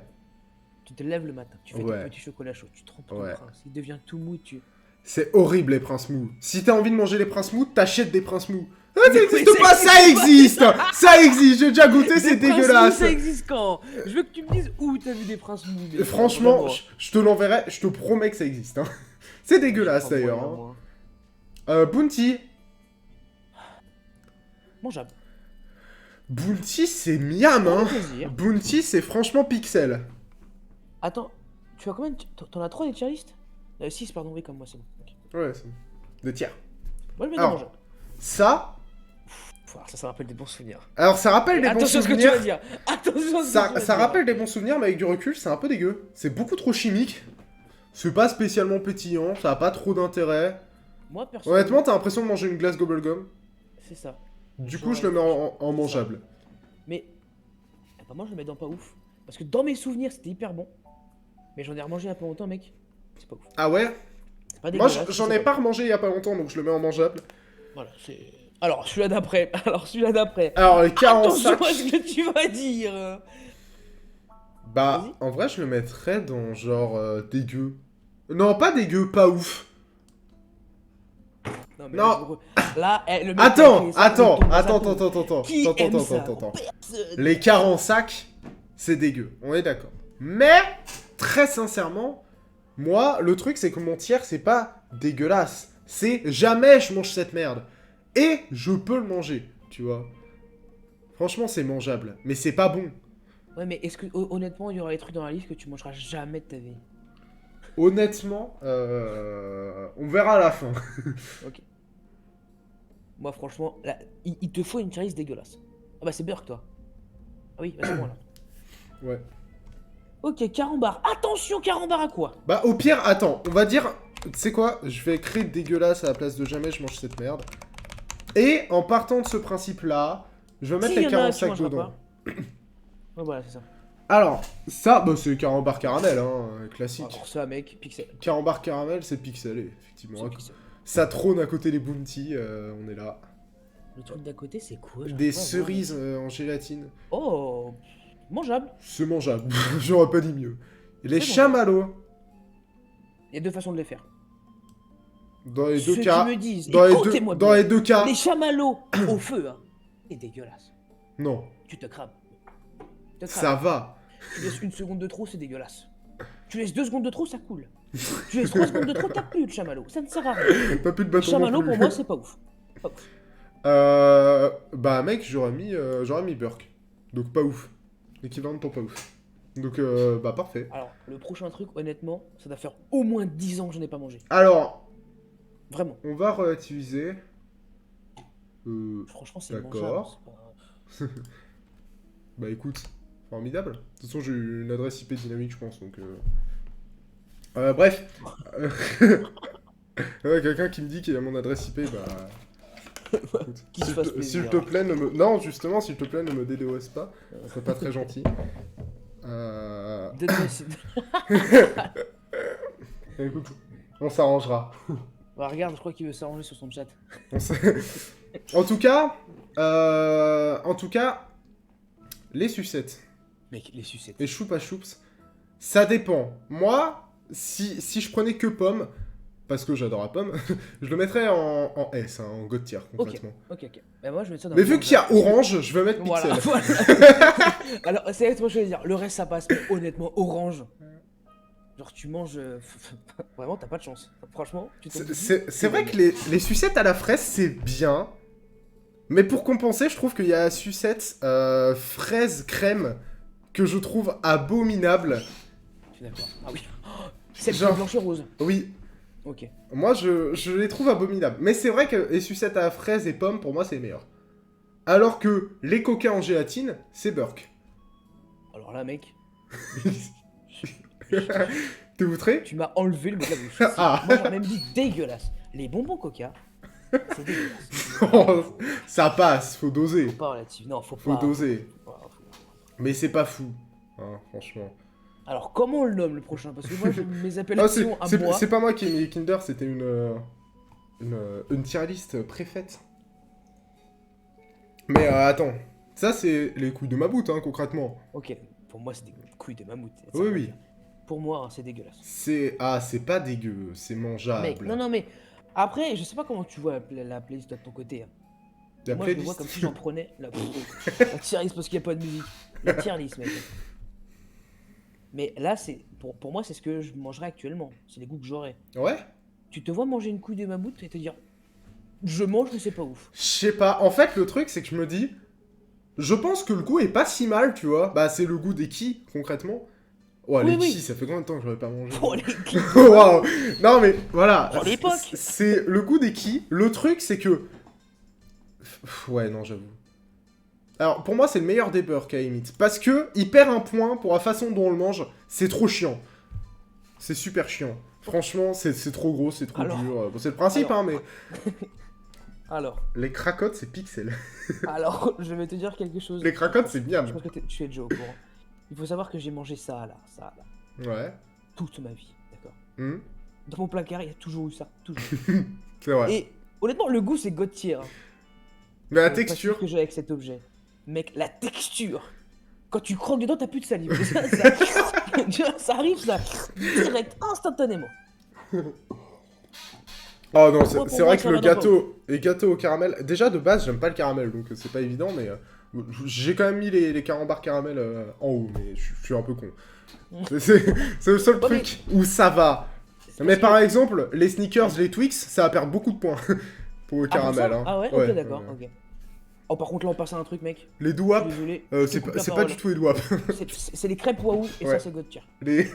Tu te lèves le matin, tu fais Ouais. ton petit chocolat chaud, tu trempes ton Ouais. prince, il devient tout mou, tu... C'est horrible, les princes mous. Si t'as envie de manger les princes mous, t'achètes des princes mous. Ah, ça Mais existe ça pas, ça existe existe. Ça existe, j'ai déjà goûté, c'est Des princes dégueulasse. mous, ça existe quand? Je veux que tu me dises où t'as vu des princes mous. mais Franchement, vraiment. je te l'enverrai, je te promets que ça existe. Hein. C'est dégueulasse, Pas d'ailleurs. moyen, Hein. moi. Bounty. Mangeable. Bounty, c'est miam, hein. Plaisir. Bounty, c'est franchement pixel. Attends, tu as combien de... T'en as 3 des tier list 6, pardon, oui, comme moi, c'est bon. Ok. Ouais, c'est de tiers. Moi, je vais Alors, manger. Ça, Ça rappelle des bons souvenirs. alors ça rappelle des bons Attention à ce que tu souvenirs. vas dire. Attention à ce que tu Ça, vas ça dire. rappelle des bons souvenirs, mais avec du recul, c'est un peu dégueu. C'est beaucoup trop chimique. C'est pas spécialement pétillant, ça a pas trop d'intérêt. Moi, personnellement... Honnêtement, t'as l'impression de manger une glace bubblegum. C'est ça. Du coup, je le mets en mangeable. Mais... eh ben, moi, je le mets dans pas ouf. Parce que dans mes souvenirs, c'était hyper bon. Mais j'en ai remangé il y a pas longtemps, mec. C'est pas ouf. Ah ouais? C'est pas Moi, dégueulasse, j'en c'est ai pas remangé il y a pas longtemps, donc je le mets en mangeable. Voilà, c'est... Alors, celui-là d'après. Alors, celui-là d'après. Alors, les Attention 45... à ce que tu vas dire. Bah, Vas-y. en vrai, je le mettrais dans genre dégueu. Non, pas dégueu, pas ouf. Non, mais Non. là, le mec Attends, qui a créé ça, il tombe dans sa tombe. Qui aime ça attends. Personne. Les 45, c'est dégueu, on est d'accord. Mais, très sincèrement, moi, le truc, c'est que mon tiers, c'est pas dégueulasse. C'est jamais je mange cette merde. Et je peux le manger, tu vois. Franchement, c'est mangeable, mais c'est pas bon. Ouais, mais est-ce que, honnêtement, il y aura des trucs dans la liste que tu mangeras jamais de ta vie? Honnêtement, on verra à la fin. Ok. Moi, franchement, là, il te faut une tier list dégueulasse. Ah bah, c'est Burk, toi. Ah oui, bah, c'est moi, là. Ouais. Ok, carambar. Attention, carambar à quoi? Bah, au pire, attends, on va dire... Tu sais quoi? Je vais écrire dégueulasse à la place de jamais je mange cette merde. Et, en partant de ce principe-là, je vais mettre Si, les y en a qui 45 mangera dedans. pas. Ouais, voilà, c'est ça. Alors, ça, bah, c'est carambar caramel, hein, classique. Alors ça, mec, pixel. Carambar caramel, c'est pixelé, effectivement. C'est pixel. Ça trône à côté des bounty, on est là. Le truc d'à côté, c'est quoi? J'arrive Des pas à voir. cerises en gélatine. Oh, mangeable. C'est mangeable, j'aurais pas dit mieux. Et les C'est bon. chamallows, Il y a deux façons de les faire. dans les Ceux deux cas... qui me disent, Dans écoutez-moi dans bien, les deux cas... les chamallows au feu, hein, c'est dégueulasse. Non, Tu te crames. Tu te ça crames. va. Tu laisses une seconde de trop, c'est dégueulasse. Tu laisses 2 secondes de trop, ça coule. Tu laisses 3 secondes de trop, t'as plus de chamallow. Ça ne sert à rien. Pas plus de Le bâton non chamallow, plus. pour moi, c'est pas ouf. Pas ouf. Bah mec, j'aurais mis Burk. Donc pas ouf. L'équivalent de ton pas ouf. Donc bah parfait. Alors, le prochain truc, honnêtement, ça doit faire au moins 10 ans que j'en ai pas mangé. Alors, Vraiment. on va relativiser. Franchement, c'est D'accord. mangeable. c'est Bah écoute, formidable. De toute façon, j'ai une adresse IP dynamique, je pense, donc... bref. Ouais, quelqu'un qui me dit qu'il a mon adresse IP, bah... écoute, Qu'il se fasse s'il plaisir. te plaît, ne me... Non, justement, s'il te plaît, ne me DDoS pas. C'est pas très gentil. Écoute, on s'arrangera. Bah, regarde, je crois qu'il veut s'arranger sur son chat. En tout cas, les sucettes. Mec, les sucettes. Les choupa choups, ça dépend. Moi, si je prenais que pomme, parce que j'adore la pomme, je le mettrais en S, hein, en god tier, concrètement. Ok. Bah, moi, je vais mettre ça dans Mais le vu qu'il y a orange, je vais mettre Voilà. pixel. Alors, c'est exactement ce que je vais dire. Le reste, ça passe. Mais honnêtement, orange. Genre, tu manges. Vraiment, t'as pas de chance. Franchement, tu t'en dis- C'est vrai que les sucettes à la fraise, c'est bien. Mais pour compenser, je trouve qu'il y a la sucette fraise crème que je trouve abominable. Je suis d'accord. Ah oui. Celle qui est Genre- blanche et rose. Oui, Ok. moi je les trouve abominables. Mais c'est vrai que les sucettes à fraises et pommes, pour moi, c'est les meilleurs. Alors que les coca en gélatine, c'est Burke. Alors là, mec, T'es outré? tu m'as enlevé le mot de la bouche. Ah. Moi, j'aurais même dit dégueulasse. Les bonbons Coca, c'est dégueulasse. Ça passe, faut doser. Faut pas relative. Non, faut Faut pas. doser. faut- Mais c'est pas fou, hein, franchement. Alors, comment on le nomme le prochain? Parce que moi, mes Ah, c'est appellations à moi. c'est pas moi qui ai mis Kinder, c'était une tier list préfaite. Mais attends, ça c'est les couilles de mammouth, hein, concrètement. Ok, pour moi, c'est des couilles de mammouth. ça Oui, veut oui. dire. Pour moi, hein, c'est dégueulasse. C'est pas dégueu, c'est mangeable. Mec, non, mais. Après, je sais pas comment tu vois la playlist de ton côté. Hein. La Moi, je le playlist. vois comme si j'en prenais la tier list parce qu'il n'y a pas de musique. La tier list, mec. Mais là, c'est pour moi, c'est ce que je mangerais actuellement. C'est les goûts que j'aurais. Ouais. Tu te vois manger une couille de mammouth et te dire je mange, mais c'est pas ouf. Je sais pas. En fait, le truc, c'est que je me dis. Je pense que le goût est pas si mal, tu vois. Bah, c'est le goût des qui, concrètement. Ouais, Oui, les oui. qui, ça fait combien de temps que je l'avais pas mangé? Pour les qui. Waouh. Non, mais voilà. Pour l'époque. C'est le goût des qui. Le truc, c'est que. Ouais, non, j'avoue. Alors, pour moi, c'est le meilleur des Burks, à la limite. Parce que il perd un point pour la façon dont on le mange. C'est trop chiant. C'est super chiant. Franchement, c'est trop gros, c'est trop Alors- dur. Bon, c'est le principe, alors- hein, mais. Alors, Les cracottes, c'est pixel. je vais te dire quelque chose. Les cracottes, c'est Je miam. pense que tu es déjà au courant. Il faut savoir que j'ai mangé ça là, Ouais. toute ma vie, d'accord. Hmm. Dans mon placard, il y a toujours eu ça, toujours. C'est vrai. Et honnêtement, le goût c'est God tier. Hein. Mais la Pas sûr texture. que j'ai avec cet objet. Mec, la texture. Quand tu croques dedans, t'as plus de salive. Ça, tu vois, ça arrive, ça. Direct, instantanément. Oh non, Moi, c'est pour c'est moi, vrai ça que le va dans le gâteau, les gâteaux au caramel. Déjà de base, j'aime pas le caramel, donc c'est pas évident, mais j'ai quand même mis les carambars caramel en haut, mais je suis un peu con. C'est le seul Ouais, mais- truc où ça va. C'est Mais parce par que- exemple, les sneakers, les Twix, ça va perdre beaucoup de points pour le Ah, pour ça caramel. Hein. Ah ouais, ok, d'accord, ok. Oh, par contre, là, on passe à un truc, mec. Les Je douap, suis désolé. je te c'est coupe pas, la c'est pas parole. du tout les douap. C'est les crêpes waouh, et Ouais. ça, c'est God tier. Les...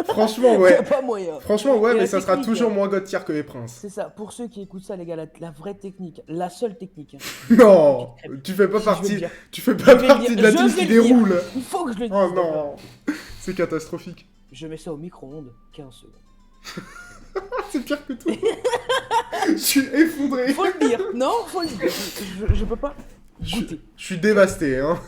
Franchement, Y a ouais. pas moyen. Franchement, ouais, Et mais la ça sera technique, toujours hein. moins God tier que les princes. C'est ça, pour ceux qui écoutent ça, les gars, la vraie technique, la seule technique. Hein. Non, tu fais pas Si je veux partie, le dire. tu fais Je pas vais le partie dire. de la Je team vais qui le dire. déroule. Il faut que je le dise. Oh d'accord. non, c'est catastrophique. Je mets ça au micro-ondes, 15 secondes. C'est pire que tout. Je suis effondré. Faut le dire, non, faut le dire. Je peux pas goûter. Je suis dévasté, hein.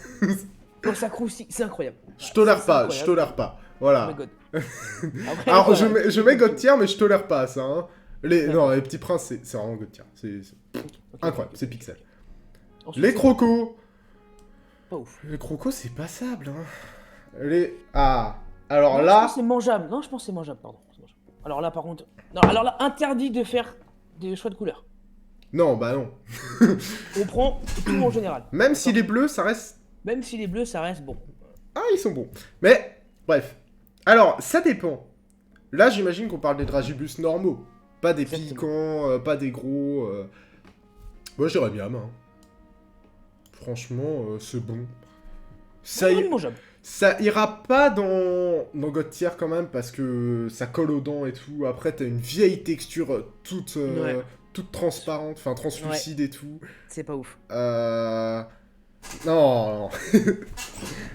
Quand ça croustille, c'est incroyable. Je tolère C'est pas, incroyable. je tolère pas. Oh Voilà. my god. Après, Alors, voilà. je mets God tier, mais je tolère pas ça, hein. D'accord. Non, les petits princes, c'est vraiment God tier. C'est Ok, incroyable, ok. c'est pixel. Ensuite, Les c'est crocos. Pas ouf. Les crocos, c'est passable, hein. Les... Ah. Alors Non, je là... pense que c'est mangeable. Non, je pense que c'est mangeable, pardon. C'est mangeable. Alors là, par contre. Non, alors là, interdit de faire des choix de couleurs. Non, bah non. On prend tout en général. Même si les bleus, ça reste... Même si les bleus, ça reste bon. Ah, ils sont bons. Mais, bref. Alors, ça dépend. Là, j'imagine qu'on parle des dragibus normaux. Pas des Exactement. piquants, pas des gros. Moi, je dirais bien, hein. Franchement, c'est bon. Ça, C'est mangeable. ça ira pas dans God tier quand même, parce que ça colle aux dents et tout. Après, t'as une vieille texture toute, Ouais. toute transparente, enfin translucide et tout. C'est pas ouf. Non.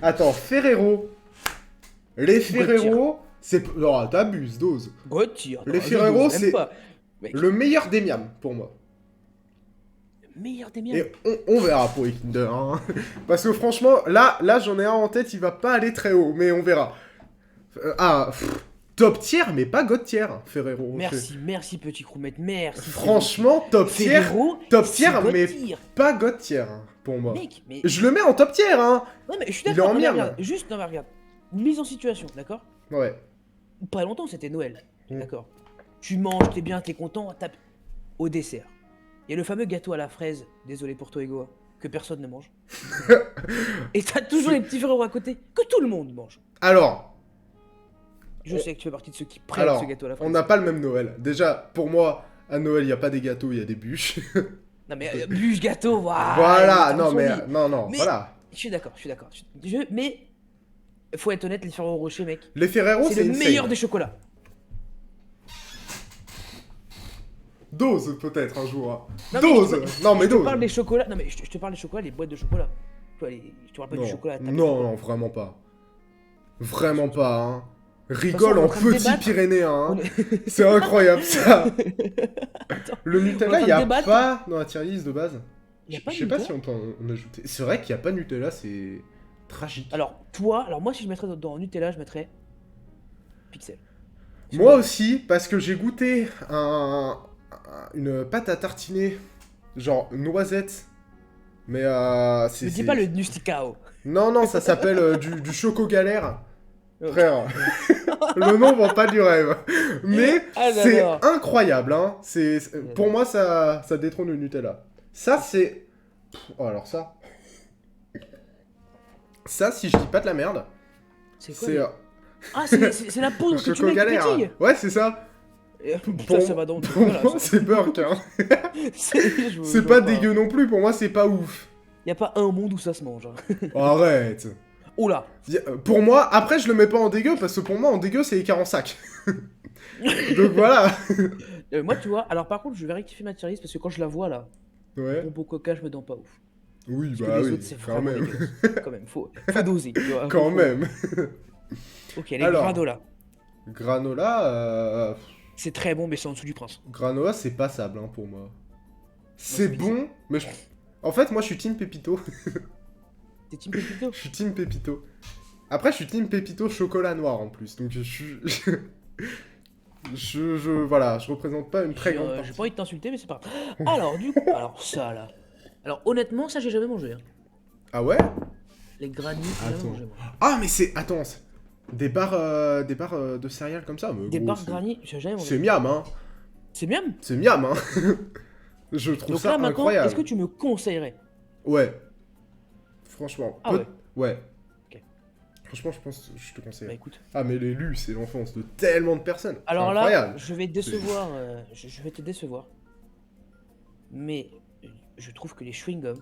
Attends, Ferrero. Les Ferrero, c'est... Non, t'abuses, dose. Gauthier. Les Ferrero, c'est Mec, le meilleur des miams, pour moi. le meilleur des miens. Et on verra pour les Kinder, hein. Parce que franchement, là j'en ai un en tête, il va pas aller très haut, mais on verra. Top tier, mais pas God tier, Ferrero. Merci petit croumette, merci. Franchement, top tier, Ferrero, top c'est tier, God mais tier. pas God tier, hein, pour moi. Mec, mais. Je le mets en top tier, hein. Ouais, mais je suis il est d'accord. en mais miam. regarde, juste, non, mais regarde. Mise en situation, d'accord? Ouais. Pas longtemps, c'était Noël. Mm. D'accord. Tu manges, t'es bien, t'es content, tape. Au dessert. Il y a le fameux gâteau à la fraise, désolé pour toi, Ego, que personne ne mange. Et t'as toujours les petits Ferrero à côté, que tout le monde mange. Alors, Je sais que tu fais partie de ceux qui prennent ce gâteau à la fraise. on n'a pas le même Noël. Déjà, pour moi, à Noël, il n'y a pas des gâteaux, il y a des bûches. Non, mais bûche gâteau, voilà. Voilà, les non, termes mais... sont dits. Non, Mais- voilà. Je suis d'accord, je suis d'accord. Mais, faut être honnête, les Ferrero Rocher, mec, Les Ferrero, c'est c'est le meilleur insane. des chocolats. Dose, peut-être, un jour. Hein. Non, mais Dose. Non, mais Je te dose. parle des chocolats. Non, mais je te parle des chocolats, les boîtes de chocolat. Tu vois, je te parle pas du Non, chocolat. à table. non, vraiment pas. Vraiment pas, hein. façon, Rigole on est en en train de petit débattre. pyrénéen, hein. On est- C'est incroyable, ça. Attends, Le on est Nutella, en il train a de débattre. pas dans la tier list de base. Y a pas de Je sais pas Nutella si on peut en ajouter. C'est vrai qu'il n'y a pas de Nutella, c'est tragique. Alors, moi, si je mettrais dans Nutella, je mettrais Pixel. Moi aussi, parce que j'ai goûté une pâte à tartiner, genre noisette. Mais c'est... Ne dis pas le Nusticao. Non, ça s'appelle du Choco Galère. Ok. Frère, le nom vend pas du rêve. Mais Ah, c'est j'adore. incroyable, hein. Pour moi, ça détrône le Nutella. Ça, c'est... Oh, alors ça... Ça, si je dis pas de la merde, C'est quoi c'est... Ah, c'est la poudre que tu Choco mets avec Galère. les pétilles. Ouais, c'est ça. Putain, ça va dans le Pour voilà, moi, ça. c'est Burk, hein. Je C'est vois pas dégueu non plus, pour moi, c'est pas ouf. Y a pas un monde où ça se mange. Hein. Oh, arrête. Oula. Pour moi, après, je le mets pas en dégueu, parce que pour moi, en dégueu, c'est écart en sac. Donc voilà. Moi, tu vois, alors par contre, je vais rectifier ma tier list parce que quand je la vois là, Ouais. bonbon coca, je me dents pas ouf. Oui, Parce que bah les oui, autres, c'est quand vraiment même. dégueulasse. Quand même, faut doser. Tu vois, Quand faut- même. Ok, les Alors. granola. Granola, C'est très bon, mais c'est en dessous du prince. granola, c'est passable, hein, pour moi. C'est c'est bon, mais en fait, moi, je suis team Pépito. T'es team Pépito? Je suis team Pépito. Après, je suis team Pépito chocolat noir, en plus. Donc, je suis... Voilà, je représente pas une très grande J'ai partie. pas envie de t'insulter, mais c'est pas grave. Alors, du coup, alors ça là. Alors, honnêtement, ça, j'ai jamais mangé. Hein. Ah ouais? Les granits, j'ai jamais Attends. mangé. Moi. Ah, mais c'est... Attends, des barres de céréales comme ça, mais Des gros, barres c'est- granits, j'ai jamais C'est mangé. miam, hein. C'est bien. C'est miam, hein. Je trouve Donc ça là, maintenant, incroyable. est-ce que tu me conseillerais? Ouais. Franchement. Ah ouais. Ouais. Ok. Franchement, je pense que je te conseille. Bah écoute. Ah, mais l'élu, c'est l'enfance de tellement de personnes. C'est Alors là, incroyable. je vais te décevoir. Je vais te décevoir. Mais je trouve que les chewing-gums,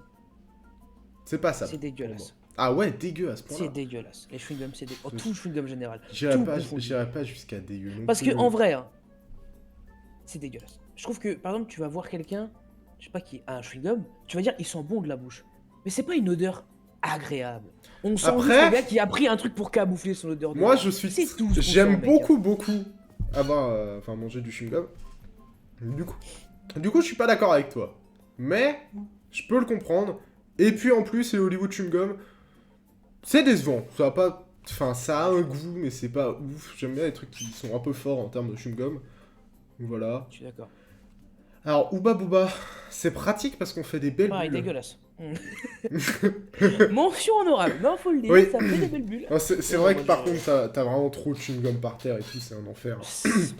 C'est pas ça. c'est dégueulasse. Ah ouais, dégueu à ce C'est point-là. dégueulasse. Les chewing-gums, c'est dégueulasse. Tout chewing-gum général. J'irais tout pas, confondu. j'irais pas jusqu'à dégueu. non Parce plus. que en vrai, hein, c'est dégueulasse. Je trouve que, par exemple, tu vas voir quelqu'un, je sais pas qui a un chewing-gum, tu vas dire, il sent bon de la bouche. Mais c'est pas une odeur agréable. On sent juste Après- le gars qui a pris un truc pour camoufler son odeur de Moi, bouche. je suis. C'est tout ce qu'on J'aime sent, mec, beaucoup, avoir, manger du chewing-gum. Du coup, je suis pas d'accord avec toi. Mais, je peux le comprendre. Et puis en plus, les Hollywood chewing-gum, c'est décevant. Ça a pas. Enfin, ça a un goût, mais c'est pas ouf. J'aime bien les trucs qui sont un peu forts en termes de chewing-gum. Voilà. Je suis d'accord. Alors, Ooba Booba, c'est pratique parce qu'on fait des belles Pareil, bulles. dégueulasse. Mention honorable. Non, faut le dire, Oui. ça fait des belles bulles. Ah, c'est vrai que par contre, t'as vraiment trop de chewing-gum par terre et tout, c'est un enfer.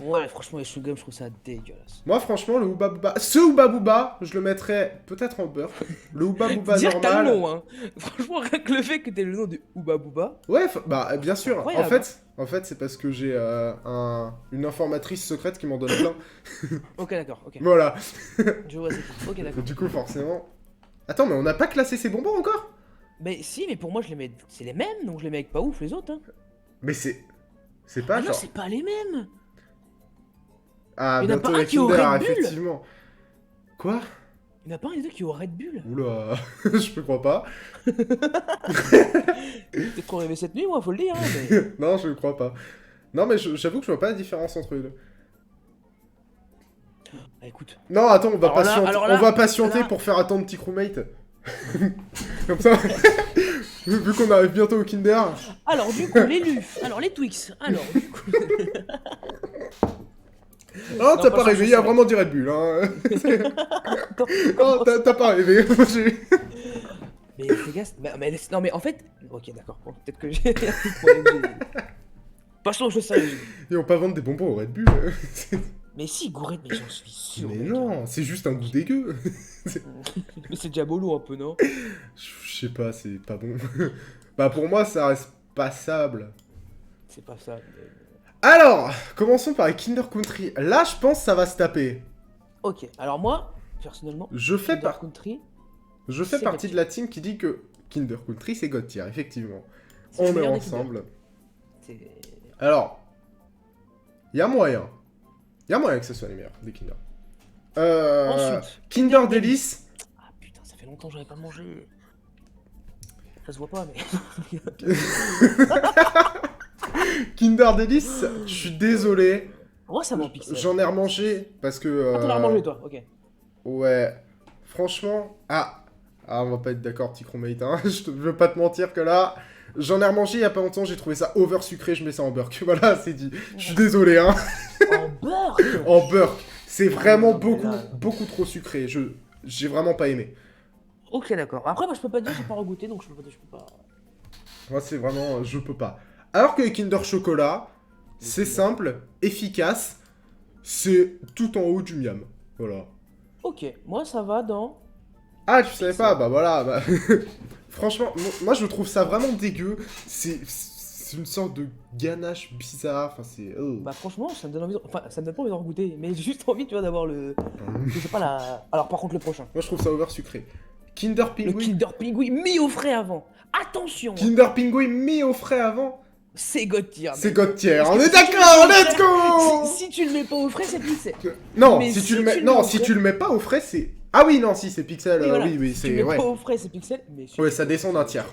Ouais, franchement, les chewing-gums, je trouve ça dégueulasse. Moi, franchement, le Ooba Booba, ce Ooba Booba, je le mettrais peut-être en beurre. Le Ooba Booba Dire que t'as normal. le nom, hein. Franchement, rien que le fait que t'aies le nom de Ooba Booba. Ouais, bah bien sûr. Incroyable. En fait, c'est parce que j'ai une informatrice secrète qui m'en donne plein. Ok, d'accord, ok. Voilà. Je vois, c'est tout. Ok, d'accord. Du coup, forcément. Attends, mais on n'a pas classé ces bonbons encore? Mais si, mais pour moi, je les mets. C'est les mêmes, donc je les mets avec pas ouf les autres. Hein. Mais c'est pas Ah non, genre. c'est pas les mêmes. Ah, Il y en a bientôt pas un les qui est au Kinder, Red Bull. effectivement. Quoi? Il y en a pas un des deux qui est au Red Bull. Oula, je peux crois pas. T'es trop rêvé cette nuit, moi, faut le dire. Hein, mais... Non, je ne crois pas. Non, mais j'avoue que je vois pas la différence entre les deux. Ah, écoute. Non, attends, on va Alors là- patienter, alors là- on va patienter là- pour faire attendre petit crewmate. Comme ça, vu qu'on arrive bientôt au Kinder. Alors, du coup, les Luf. Alors, les Twix. Alors, du coup. Non, t'as pas pas ça, rêvé, je il y a sais. vraiment du Red Bull. Hein. Attends, Non, t'as pas rêvé. Moi, j'ai- mais fais gaffe. Non, mais en fait. Ok, d'accord. Bon, peut-être que j'ai un petit problème. Passons aux choses sérieuses. Ils vont pas vendre des bonbons au Red Bull. Mais si, gourette, mais j'en suis sûr. Mais mec, non, c'est juste un goût dégueu. hein. Mais c'est diabolo un peu, non? Je sais pas, c'est pas bon. Bah pour moi, ça reste passable. C'est pas ça. mais- Alors, commençons par les Kinder Country. Là, je pense que ça va se taper. Ok, alors moi, personnellement. Je fais, Kinder Country, je fais c'est partie God de la team qui dit que Kinder Country, c'est God tier, effectivement. c'est le On est meilleur des Kinder. ensemble. C'est... Alors, il y a moyen. Il y a moyen que ce soit les meilleurs, des Kinder. Ensuite, Kinder Delice. Ah putain, ça fait longtemps que j'avais pas mangé. Ça se voit pas, mais... Kinder Delice, je suis désolé. Moi, ça m'en pique. J'en ai remangé parce que... Ah, t'en as remangé, toi, ok. Ouais. Franchement... Ah, on va pas être d'accord, petit chromate, hein. Je veux pas te mentir que là... J'en ai remangé il y a pas longtemps, j'ai trouvé ça over sucré, je mets ça en burk. Voilà, c'est dit. Je suis désolé, hein. En beurre. En burk. C'est vraiment non, mais là- beaucoup trop sucré. J'ai vraiment pas aimé. Ok, d'accord. Après, moi, je peux pas dire, j'ai pas regoûté, donc je peux pas... Moi, c'est vraiment... Je peux pas. Alors que les Kinder Chocolat, c'est Kinder. simple, efficace, c'est tout en haut du miam. Voilà. Ok, moi, ça va dans... Ah, tu savais pas? Bah voilà, bah... Franchement, moi je trouve ça vraiment dégueu. C'est une sorte de ganache bizarre. Enfin, c'est... oh. Bah franchement, ça me donne envie de... Enfin, ça me donne pas envie d'en goûter, mais j'ai juste envie, tu vois, d'avoir le... Je sais pas, la... Alors, par contre, le prochain. Moi je trouve ça over sucré. Kinder Le Pingui. Kinder Pingui mis au frais avant. Attention, Kinder Pingui mis au frais avant. c'est God tier. C'est mec. God tier. Parce On que est si tu le d'accord, mets au let's frais- go. Si tu le mets pas au frais, c'est pixel. Non, mais si si tu le tu mets... le Non, mets au si frais- tu le mets pas au frais, c'est... Ah oui, non, si, c'est pixel. Oui, voilà. Oui, Si tu le c'est... mets Ouais. pas au frais, c'est pixel, mais si Ouais, tu- ça descend d'un tiers.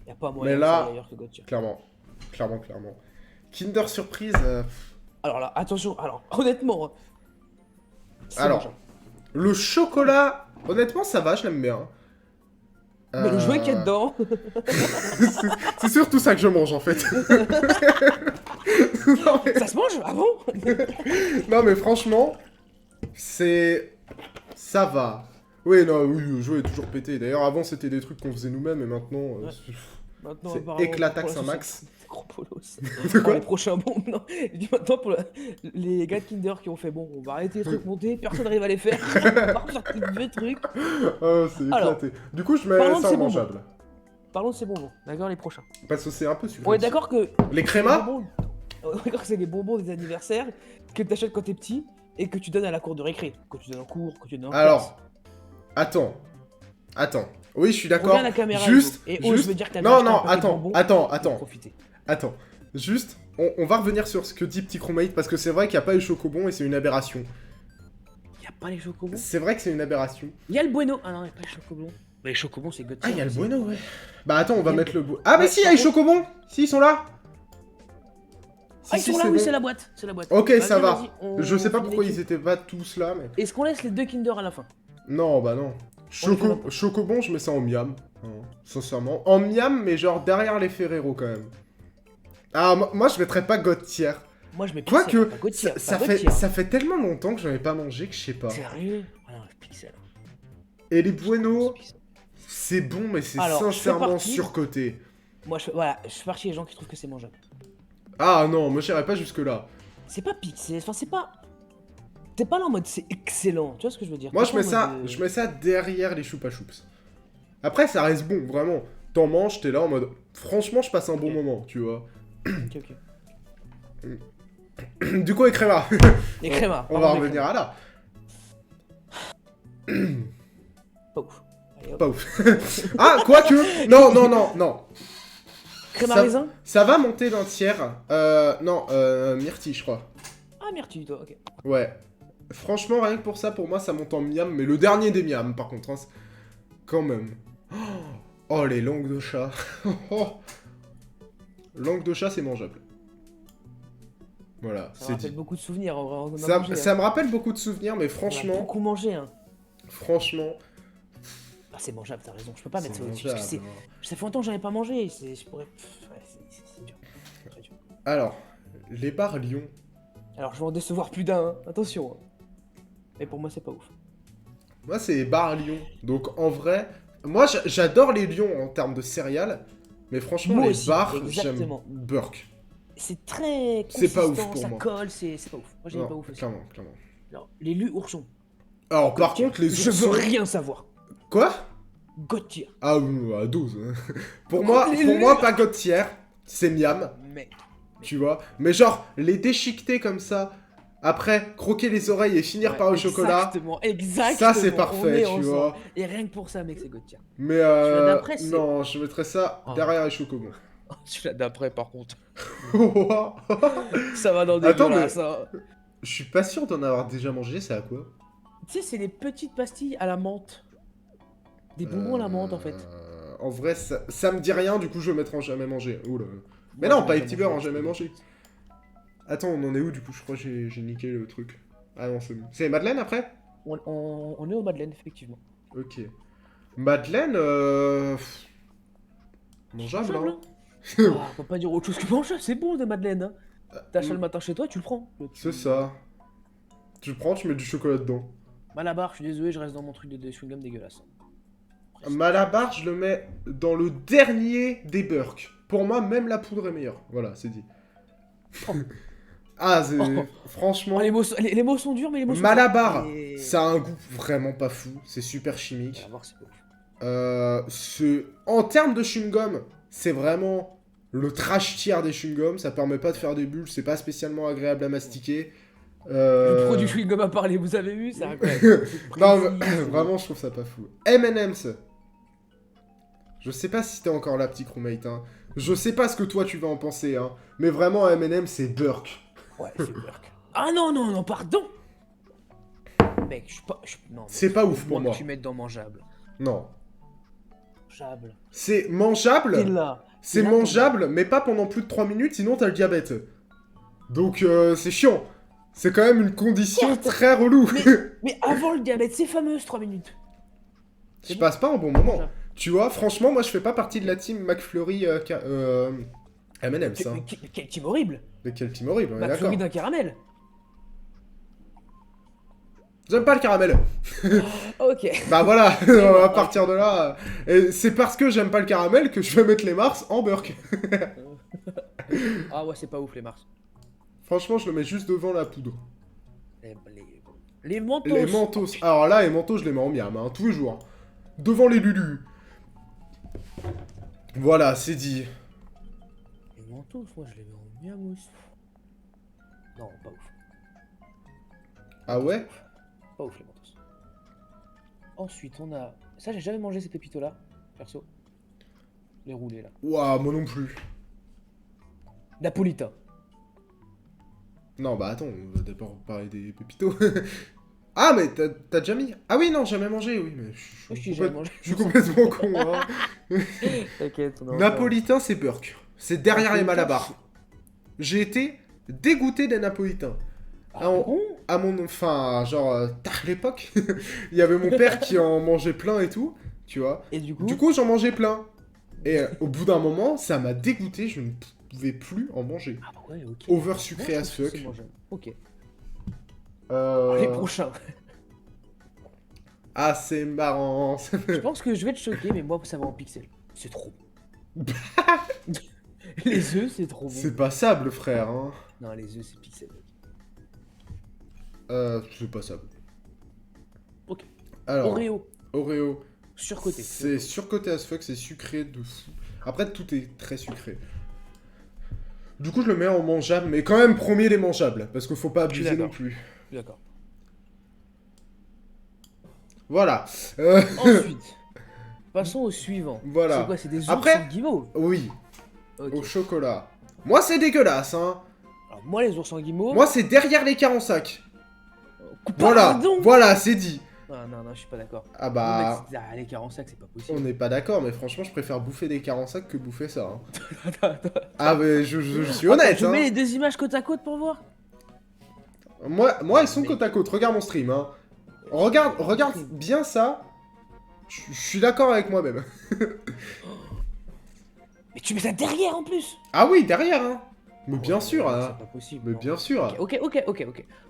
Y a pas moyen Mais que là- ça aille ailleurs que God tier. Clairement. Clairement. Kinder Surprise... Alors là, attention, alors, honnêtement... hein, c'est Alors, mangeable. le chocolat... Honnêtement, ça va, je l'aime bien. Mais le jouet qu'il y a dedans... C'est surtout ça que je mange en fait. non, mais... Ça se mange? Ah bon? non, mais franchement, c'est... Ça va. Oui, non, oui, le jeu est toujours pété. D'ailleurs, avant c'était des trucs qu'on faisait nous-mêmes et maintenant... Ouais. Maintenant, C'est apparemment, éclataxe pour un la max. sauce, c'est gros polos. De Pour quoi les prochains bons, non. Je dis maintenant pour les gars de Kinder qui ont fait bon, on va arrêter les trucs montés, personne n'arrive à les faire. On va sortir de vieux trucs. Oh, c'est Alors, éclaté. Du coup, je mets parlons de ça ces en bonbons. mangeable. Parlons de ces bonbons, d'accord, les prochains. Parce que c'est un peu sucré. On est aussi. d'accord que Les les crémas bonbons- on est d'accord que c'est les bonbons des anniversaires que t'achètes quand t'es petit et que tu donnes à la cour de récré, que tu donnes en cours, que tu donnes en Alors, attends. Oui, je suis d'accord. regarde la caméra Juste, Hugo, et oh, juste... je veux dire que t'as Non, acheté un non, paquet de attends, bonbons, attends. profiter. Attends, juste, on va revenir sur ce que dit Petit Chromate parce que c'est vrai qu'il n'y a pas les chocobons et c'est une aberration. Y a pas les chocobons? C'est vrai que c'est une aberration. Y a le bueno. Ah non, y a pas les chocobons. Mais les chocobons, c'est God Ah, tier, il y a le c'est- bueno, ouais. Bah attends, on va Il y a- mettre le... Ah, mais Ouais, si, il y a les par contre- chocobons. Si, ils sont là. Ah, ils sont là, oui, c'est la boîte. C'est la boîte. Ok, Vas-y, ça va. vas-y, on- Je sais pas on pourquoi finit ils étaient pas tous là, mais... Est-ce qu'on laisse les deux Kinder à la fin? Non, bah non. On les fait pas. Chocobon, je mets ça en miam. Hein, sincèrement. En miam, mais genre derrière les Ferrero quand même. Ah, moi je mettrais pas God tier. Moi, je mets pixel. Quoique, pas God tier, ça pas God fait, tier. ça fait tellement longtemps que j'en ai pas mangé que je sais pas. Sérieux? Ah non, pixel. Et les Bueno, Pixel. c'est bon, mais c'est Alors, je fais sincèrement partie- surcoté. Moi, voilà, je fais partie des gens qui trouvent que c'est mangeable. Ah non, moi j'irais pas jusque là. C'est pas pixel, enfin, c'est pas. T'es pas là en mode c'est excellent, tu vois ce que je veux dire? Moi T'es je pas mets en ça, mode, je mets ça derrière les choupa choups. Après ça reste bon, vraiment. T'en manges, t'es là en mode. Franchement, je passe un bon Ok. moment, tu vois. Ok, ok. Du coup, les crémas. Les crémas. On va revenir à là. Pas ouf. Allez, hop. Pas ouf. Ah, quoique. Non. Crème à Ça- raisin? Ça va monter d'un tiers. Non, myrtille, je crois. Ah, myrtille, toi, ok. Ouais. Franchement, rien que pour ça, pour moi, ça monte en miam. Mais le dernier des miam, par contre, hein, quand même. Oh, les langues de chat. Langue de chat, c'est mangeable. Voilà, Ça me c'est rappelle dit. beaucoup de souvenirs, en vrai. On en a Ça, mangé, ça hein. me rappelle beaucoup de souvenirs, mais On a franchement, beaucoup mangé, hein. franchement, Ah, c'est mangeable, t'as raison. Je peux pas mettre c'est ça au-dessus. Parce que mangeable. ça fait longtemps que j'en ai pas mangé. Je pourrais. Ouais, c'est dur. C'est très dur. Alors, les bars Lyon. Alors, je vais en décevoir plus d'un, hein. Attention. Hein. Mais pour moi, c'est pas ouf. Moi, c'est les bars Lyon. Donc, en vrai, moi, j'adore les Lions en termes de céréales. Mais franchement, Moi les aussi, bars, j'aime exactement. Burk. C'est très. C'est pas ouf consistant, pour ça moi. colle, c'est pas ouf. Moi, j'aime Non, pas ouf aussi. clairement. Alors, les lus oursons. Alors, par contre, les Je veux oursons... rien savoir. Quoi? Gauthier. Ah, oui, à 12. hein. Pour Les moi, lus- pas Gautier, c'est miam, Mec. tu vois. Mais genre, les déchiquetés comme ça, Après, croquer les oreilles et finir Ouais, par le chocolat. Exactement. Ça, c'est On parfait, est tu ensemble. vois. Et rien que pour ça, mec, c'est God tier. Mais Celui-là d'après, c'est. non, je mettrais ça Oh. derrière les chocobons. Celui-là d'après, par contre. Attends, Ça va dans mais dégueulasse. Hein. je suis pas sûr d'en avoir déjà mangé, c'est à quoi? Tu sais, c'est des petites pastilles à la menthe. Des bonbons à la menthe, en fait. En vrai, ça me dit rien, du coup je le mettrai en jamais mangé. Oula. Mais Moi, non, je pas l'ai les petits déjà beurres en mangé, jamais c'est mangé. Attends, on en est où du coup? Je crois que j'ai niqué le truc. Ah non, c'est bon. C'est Madeleine après? On est au Madeleine, effectivement. Ok. Madeleine, mangeable, Mangeable, hein. Ah, faut pas dire autre chose que mangeable, c'est bon, des Madeleines. Hein. T'achètes le matin chez toi, tu le prends. C'est ça. Tu prends, tu mets du chocolat dedans. Malabar, je suis désolé, je reste dans mon truc de chewing-gum dégueulasse. Malabar, je le mets dans le dernier des Burks. Pour moi, même la poudre est meilleure. Voilà, c'est dit. Oh. Ah, c'est... Oh. Franchement... Oh, les mots sont durs, mais les mots sont Malabar, durs. Et- ça a un goût vraiment pas fou. C'est super chimique. Malabar, c'est pas ouf. En termes de chewing-gum, c'est vraiment le trash tier des chewing-gums. Ça permet pas de faire des bulles, c'est pas spécialement agréable à mastiquer. Le produit chewing-gum à parler, vous avez vu, c'est incroyable. Non, Précis, vraiment, je trouve ça pas fou. M&M's. Je sais pas si t'es encore là, petit crewmate. Hein. Je sais pas ce que toi tu vas en penser, hein. Mais vraiment, M&M's, c'est Burk. Ouais, c'est Burk. Ah non, non, non, pardon. Mec, je suis pas... Non, C'est pas ouf pour moi. Que tu mettes dans mangeable. Non. Mangeable. C'est T'es mangeable. là. C'est Là, mangeable, mais pas pendant plus de 3 minutes, sinon t'as le diabète. Donc, c'est chiant. C'est quand même une condition Certes. très relou. Mais avant le diabète, c'est fameuse 3 minutes. Je passe pas un bon moment. Mangeable. Tu vois, franchement, moi je fais pas partie de la team McFlurry M&M's. Hein. Mais quel team horrible. Mais quel team horrible, on est d'accord. McFlurry d'un caramel. J'aime pas le caramel. Ok. Bah voilà, à partir de là. Et c'est parce que j'aime pas le caramel que je vais mettre les Mars en Burk. Ah ouais, c'est pas ouf les Mars. Franchement, je le mets juste devant la poudre. Les Mentos. Les Mentos. Alors là, les Mentos, je les mets en miam, hein, tous les jours. Devant les Lulu. Voilà, c'est dit. Les Mentos, moi je les mets en miamous. Non, pas ouf. Ah ouais? Pas ouf les Mentos. Ensuite, on a... Ça, j'ai jamais mangé ces pépitos là, perso. Les roulés là. Ouah, moi non plus. Napolitain. Non, bah attends, on va d'abord parler des pépitos. Ah, mais t'as déjà mis? Ah oui, non, jamais mangé, oui, mais Moi, je suis jamais mangé. je suis complètement con. Hein. T'inquiète, on a Napolitain, c'est Burk. C'est derrière les Napolitain, Malabar. J'ai été dégoûté des Napolitains. Ah bon? À mon... Enfin, genre, tard l'époque, il y avait mon père qui en mangeait plein et tout, tu vois. Et du coup? Du coup, j'en mangeais plein. Et au bout d'un moment, ça m'a dégoûté, je ne pouvais plus en manger. Ah bah ouais, ok. Over sucré Moi, as je trouve que fuck. c'est mangeable. Ok. Euh, Les prochains. Ah, c'est marrant. Je pense que je vais te choquer, mais moi, ça va en pixel. C'est trop bon. Les œufs, c'est trop bon. C'est pas sable, frère. Hein. Non, les œufs, c'est pixel. C'est pas sable. Ok. Alors, Oreo, Oreo. surcoté. C'est surcoté as fuck, c'est sucré de fou. Après, tout est très sucré. Du coup, je le mets en mangeable, mais quand même premier les mangeables, parce qu'il faut pas Je suis abuser non d'accord. plus. Je suis d'accord. Voilà. Ensuite, passons au suivant. Voilà. C'est quoi? C'est des œufs Après- sans guimauve. Oui, Ok. au chocolat. Moi, c'est dégueulasse, hein. Alors, moi, les ours en guimauve. Moi, c'est derrière les en sac. Voilà, Pardon. voilà, c'est dit. Ah, non, non, je suis pas d'accord. Ah bah, Les 45, c'est pas on possible. n'est pas d'accord, mais franchement, je préfère bouffer des en sac que bouffer ça. Hein. Attends. Ah, mais je suis honnête, Je hein. mets les deux images côte à côte pour voir. Moi, ils sont Mais- côte à côte. Regarde mon stream, hein. Regarde bien ça. Je suis d'accord avec moi-même. Mais tu mets ça derrière en plus. Ah oui, derrière, hein. Mais bien Ouais, sûr, non, hein. C'est pas possible. Mais non. bien sûr. Ok.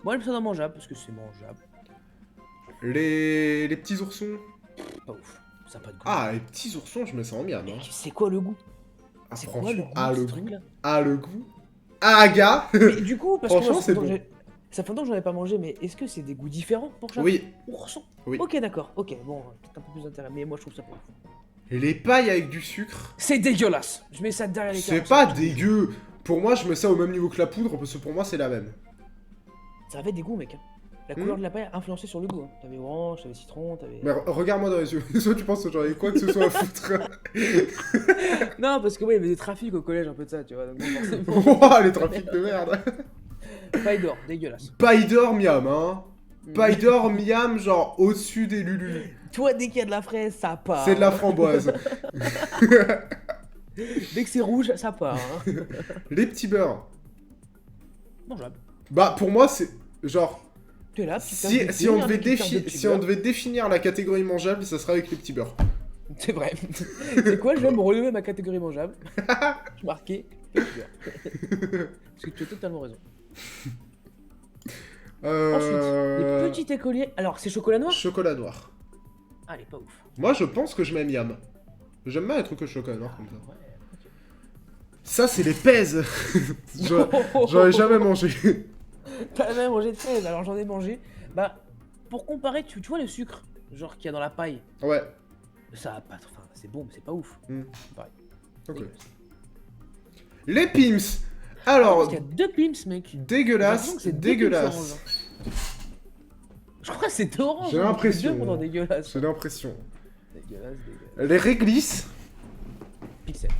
Moi, je me sens dans mangeable parce que c'est mangeable. Les petits oursons. Pas ouf. Ça a pas de goût. Ah, les petits oursons, je me sens bien, Mais hein. c'est quoi le goût? Ah, C'est quoi le franchement, goût ah, de ce le goût. truc-là? Ah, le goût. Ah, gars. Mais du coup, parce que Franchement, moi, c'est bon. ça fait longtemps que j'en ai pas mangé, mais est-ce que c'est des goûts différents pour chaque Oui. ourson? Oui. Ok, d'accord. Ok, bon, peut-être un peu plus d'intérêt, mais moi, je trouve ça pas ouf. Et les pailles avec du sucre. C'est dégueulasse. Je mets ça derrière les C'est 45. pas dégueu. Pour moi, je mets ça au même niveau que la poudre, parce que pour moi, c'est la même. Ça avait des goûts, mec. Hein. La couleur de la paille a influencé sur le goût. Hein. T'avais orange, t'avais citron, t'avais... Mais regarde-moi dans les yeux. Soit tu penses que j'en ai quoi que ce soit à foutre. Non, parce que ouais, il y avait des trafics au collège, un peu de ça, tu vois. Donc, bon, forcément... Wouah, les trafics de merde. Paille d'or, dégueulasse. Paille d'or miam, hein. Paille d'or miam, genre au-dessus des lulus. Toi, dès qu'il y a de la fraise, ça part. C'est de la framboise. Dès que c'est rouge, ça part. Hein. Les petits beurres. Mangeable. Bah, pour moi, c'est genre. Tu es là, Si on devait définir la catégorie mangeable, ça serait avec les petits beurres. C'est vrai. C'est quoi, je vais me relever ma catégorie mangeable. Je marquais petit beurre. Parce que tu as totalement raison. Ensuite, les petits écoliers. Alors, c'est chocolat noir? Chocolat noir. Ah, elle est pas ouf. Moi, je pense que je mets miam. J'aime bien les trucs au chocolat noir comme ça. Ouais, ok. Ça, c'est les pèses. J'en ai jamais mangé. T'as jamais mangé de fraise, alors j'en ai mangé. Bah, pour comparer, tu vois le sucre, genre qu'il y a dans la paille, Ouais. ça a pas. Enfin, c'est bon, mais c'est pas ouf. Pareil. Ok. Dégueulasse. Les pims. Parce Alors, qu'il y a deux pims, mec. J'ai l'impression dégueulasse, que c'est deux dégueulasse. pims orange. Je crois que c'est orange. J'ai hein, l'impression. les deux sont dégueulasse. J'ai l'impression. Dégueulasse, dégueulasse. Les réglisses. Pixel.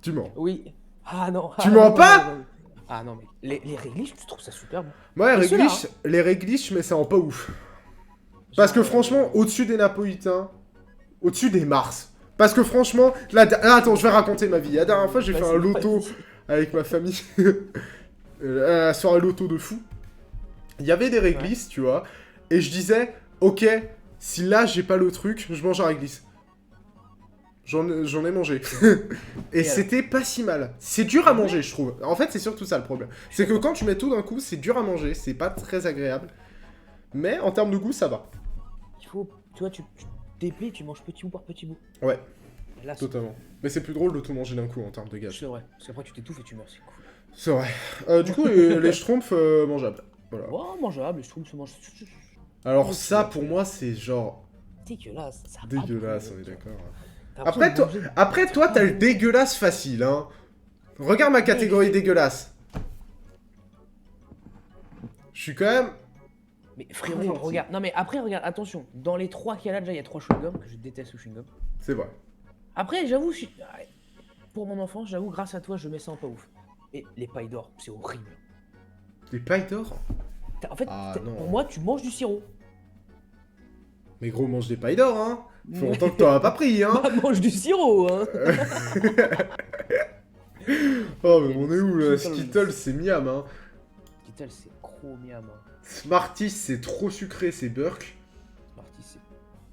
Tu mens. Oui. Ah non. Tu ah, mens non, pas non, non. Ah non, mec. Les réglisse, je trouve ça super bon. Moi, Et ceux-là, les réglisses, je mets ça en pas ouf. Parce que franchement, au-dessus des Napolitains, au-dessus des Mars. Parce que franchement, attends, je vais raconter ma vie. La dernière fois, j'ai fait un loto avec ma famille. La soirée loto de fou. Il y avait des réglisses, tu vois. Et je disais, ok, si là, j'ai pas le truc, je mange un réglisse. J'en ai mangé. Et c'était pas si mal. C'est dur à manger, je trouve. En fait, c'est surtout ça le problème. C'est que quand tu mets tout d'un coup, c'est dur à manger. C'est pas très agréable. Mais en termes de goût, ça va. Il faut. Tu vois, tu déplies, tu manges petit bout par petit bout. Ouais, Là, totalement. Mais c'est plus drôle de tout manger d'un coup en termes de gaz. c'est vrai. Parce qu'après, tu t'étouffes et tu meurs, c'est cool. C'est vrai. Du coup, les schtroumpfs mangeables. Voilà. Oh, mangeable, je trouve que ça mange. Alors ça, pour moi, c'est genre Dégueulasse. Ça a pas dégueulasse, de on est goût. d'accord. T'as l'impression de manger- Après, toi, t'as le dégueulasse facile, hein. Regarde ma catégorie dégueulasse. Je suis quand même... Mais frérot, regarde. Non, mais après, regarde, attention. Dans les 3 qu'il y a là, déjà, il y a 3 chewing-gums que je déteste le chewing-gum. C'est vrai. Après, j'avoue, pour mon enfance, j'avoue, grâce à toi, je mets ça en pas ouf. Et les pailles d'or, c'est horrible. Les pailles d'or? En fait, Ah, non. pour moi, tu manges du sirop. Mais gros, mange des pailles d'or, hein. Faut longtemps que t'en as pas pris, hein. Bah, mange du sirop, hein. Oh, mais on est où, là? Skittles. Skittles, c'est miam, hein. Skittles, c'est gros miam. Hein. Smarties, c'est trop sucré, c'est Burk. Smarties, c'est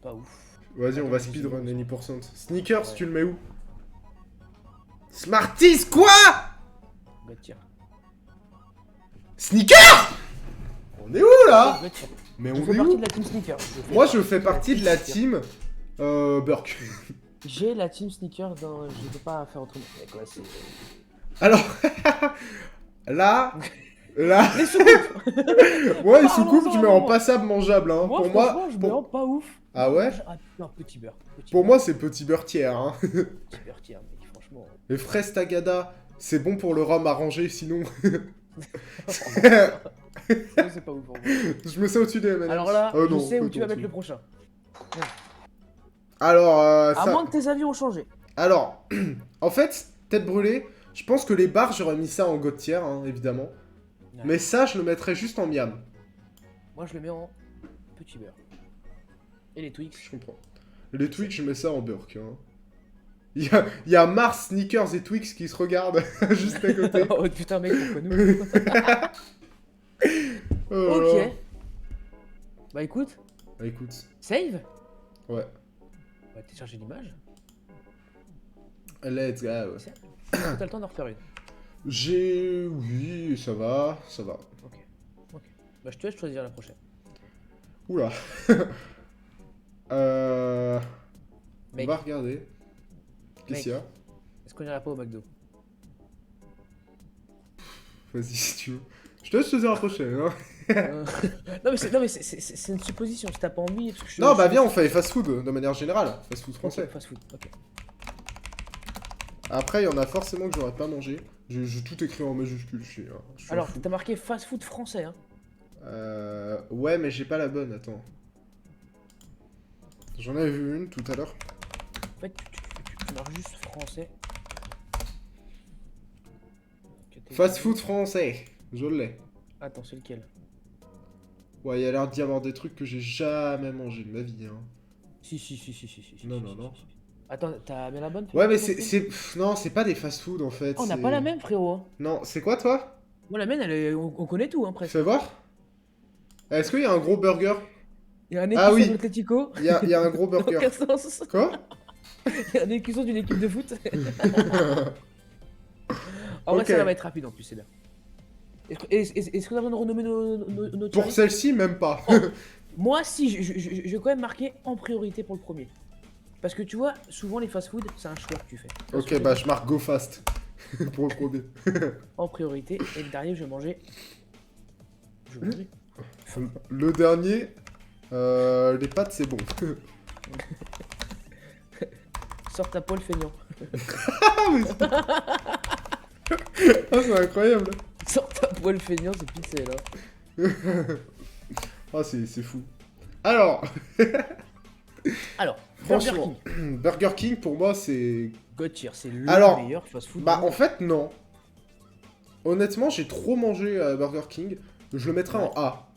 pas ouf. Vas-y, on va Attends, speedrun j'ai- any %. Sneakers, Ouais. tu le mets où? Smarties, quoi? Bah, tiens. Sneakers? On est où, là? Bah, tiens. Mais Je on fais est partie où? de la team sneaker. Moi, je fais partie de la team Burk. J'ai la team sneaker dans. Je peux pas faire autrement. Mais quoi, c'est. Alors, là, Les soucoupes. ouais, les Parlons-en soucoupes, tu mets un en moment. passable mangeable, hein. Moi, Pour moi, franchement, je mets en pas ouf. Ah ouais? Ah, non, petit beurre. Petit pour beurre. moi, c'est petit beurre tiers, hein. Petit beurre, tiens, mec, franchement. Les fraises tagada, c'est bon pour le rhum arrangé, sinon. C'est pas ouf pour moi. Je mets ça au-dessus des M&M's. Alors là, Oh je non, sais où pas tu vas au-dessus. mettre le prochain. Alors, À ça... moins que tes avis ont changé. Alors, en fait, tête brûlée, je pense que les bars, j'aurais mis ça en god tier, hein, évidemment. Ouais. Mais ça, je le mettrais juste en miam. Moi, je le mets en petit beurre. Et les Twix. Je comprends. Les Twix, je mets ça en Burk. Hein. Il y a Mars, Sneakers et Twix qui se regardent juste à côté. Oh putain, mec, pourquoi nous? Oh là là. Ok. Bah écoute, Bah, écoute, save. ouais. On va télécharger l'image. Let's go. T'as le temps d'en refaire une. Oui, ça va, ça va. Ok. Ok. Bah je te laisse choisir la prochaine. Oula. On Mec, va regarder. Qu'est-ce qu'il y a? est-ce qu'on ira pas au McDo? Vas-y si tu veux. Je te laisse choisir la prochaine. Hein. Non mais c'est une supposition, si t'as pas envie. Parce que Non, bah viens, on fait les fast-food de manière générale. Fast-food français. Ok, fast food, ok. Après, il y en a forcément que j'aurais pas mangé. J'ai tout écrit en majuscule, je suis un Alors, fou. t'as marqué fast-food français, hein. Ouais, mais j'ai pas la bonne, attends. J'en avais vu une tout à l'heure. En fait, tu marques juste français. Fast food français, je l'ai. Attends, c'est lequel? Ouais, il y a l'air d'y avoir des trucs que j'ai jamais mangé de ma vie, hein. Si. Non, non, non. Attends, t'as bien la bonne? Ouais, mais Fast-food non, c'est pas des fast food en fait. Oh, on n'a pas la même, frérot, hein. Non, c'est quoi toi? Moi, la mienne, on connaît tout, hein, presque. Fais voir. Est-ce qu'il y a un gros burger? Il y a un Ah écusson oui. de l'Atlético. Il y a un gros burger. Aucun sens. Quoi? Il y a un écusson d'une équipe de foot. En vrai, Ok. ça va être rapide en plus, c'est bien. Est-ce qu'on a besoin de renommer nos Pour challenges? celle-ci, même pas. Oh. Moi, si, je vais quand même marquer en priorité pour le premier. Parce que tu vois, souvent les fast-food, c'est un choix que tu fais. Ok, bah je marque go fast. Pour le premier. En priorité, et le dernier, je vais manger. Je vais manger. Le dernier, les pâtes, c'est bon. Sors ta poêle feignant. Ah, c'est incroyable. Sors ta poêle feignant, c'est pixel, hein. Ah, c'est fou. Alors, Alors, Burger franchement, King. Burger King, pour moi, c'est... God tier, c'est le Alors, meilleur fast-food. Bah, du monde. en fait, non. Honnêtement, j'ai trop mangé à Burger King. Je le mettrais en A.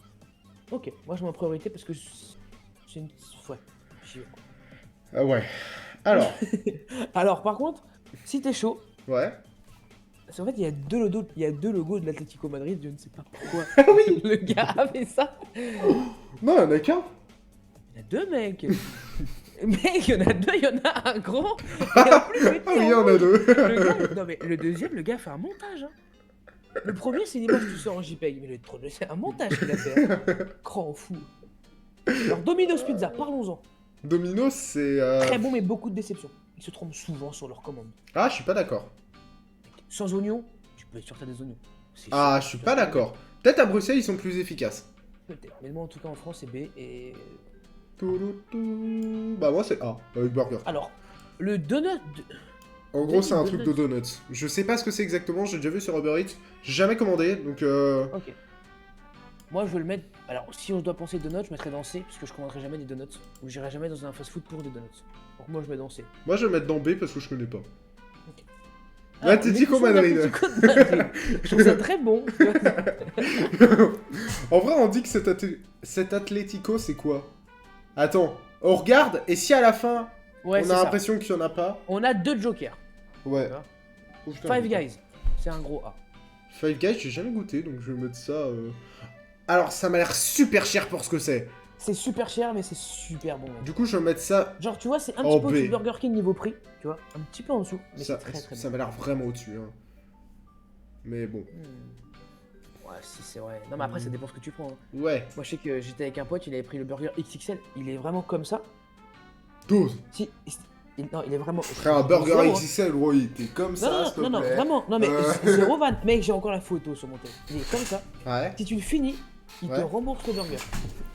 Ok, moi je mets en priorité parce que c'est une. Ouais, j'y vais. Ah ouais. Alors, Alors, par contre, si t'es chaud, ouais. parce qu'en fait, il y a deux logos de l'Atlético Madrid, je ne sais pas pourquoi Ah oui. le gars a fait ça. Non, il y en a qu'un. Il y en a deux, mec. Mec, il y en a deux, il y en a un grand et un plus petit. Ah oui, il y en en a rouge. deux. Le gars, non mais le deuxième, le gars fait un montage. Hein. Le premier, c'est une image que tu sors en JPEG, mais le troisième, c'est un montage qu'il a fait. Hein. Grand fou. Alors, Domino's Pizza, parlons-en. Domino's, c'est... Très bon, mais beaucoup de déceptions. Ils se trompent souvent sur leurs commandes. Ah, je suis pas d'accord. Sans oignons, tu peux être sûr que t'as des oignons. C'est Ah, sûr, je suis tu pas vois. d'accord. Peut-être à Bruxelles, ils sont plus efficaces. Peut-être. Mais moi, en tout cas, en France, c'est B. Et. Bah, moi, c'est A, avec burger. Alors, le donut. En gros, c'est un Donuts. truc de donuts. Je sais pas ce que c'est exactement, j'ai déjà vu sur Uber Eats. J'ai jamais commandé, donc Ok. Moi, je veux le mettre. Alors, si on doit penser donuts, je mettrais dans C, parce que je commanderai jamais des donuts. Ou j'irai jamais dans un fast-food pour des donuts. Donc, moi, je mets dans C. moi je vais mettre dans B parce que je connais pas. Alors, L'Atlético l'écusson de Madrid. l'Atlético de Madrid. Je trouve ça très bon. En vrai, on dit que cet Atlético, c'est quoi? Attends, on regarde, et si à la fin, Ouais, on c'est a ça. l'impression qu'il y en a pas? On a deux jokers. Ouais. Voilà. Oh, putain, Five Guys, c'est un gros A. Five Guys, j'ai jamais goûté, donc je vais mettre ça... Alors, ça m'a l'air super cher pour ce que c'est. C'est super cher, mais c'est super bon. Mec. Du coup, je vais mettre ça... Genre, tu vois, c'est un En petit peu au-dessus B. de Burger King niveau prix, tu vois, un petit peu en dessous, mais Ça, c'est très très ça bon. m'a l'air vraiment au-dessus. Hein. Mais bon. Ouais, si c'est vrai. Non, mais après, ça dépend ce que tu prends. Hein. Ouais. Moi, je sais que j'étais avec un pote, il avait pris le burger XXL, il est vraiment comme ça. 12. Si, non, il est vraiment. Frère, un burger Zéro, hein. XXL, ouais, t'es comme ça, Non, s'il te non, non, plaît. vraiment, non, mais zéro van. Mec, j'ai encore la photo sur mon téléphone. Il est comme ça. Ouais. Si tu le finis, il te Ouais. rembourse le burger.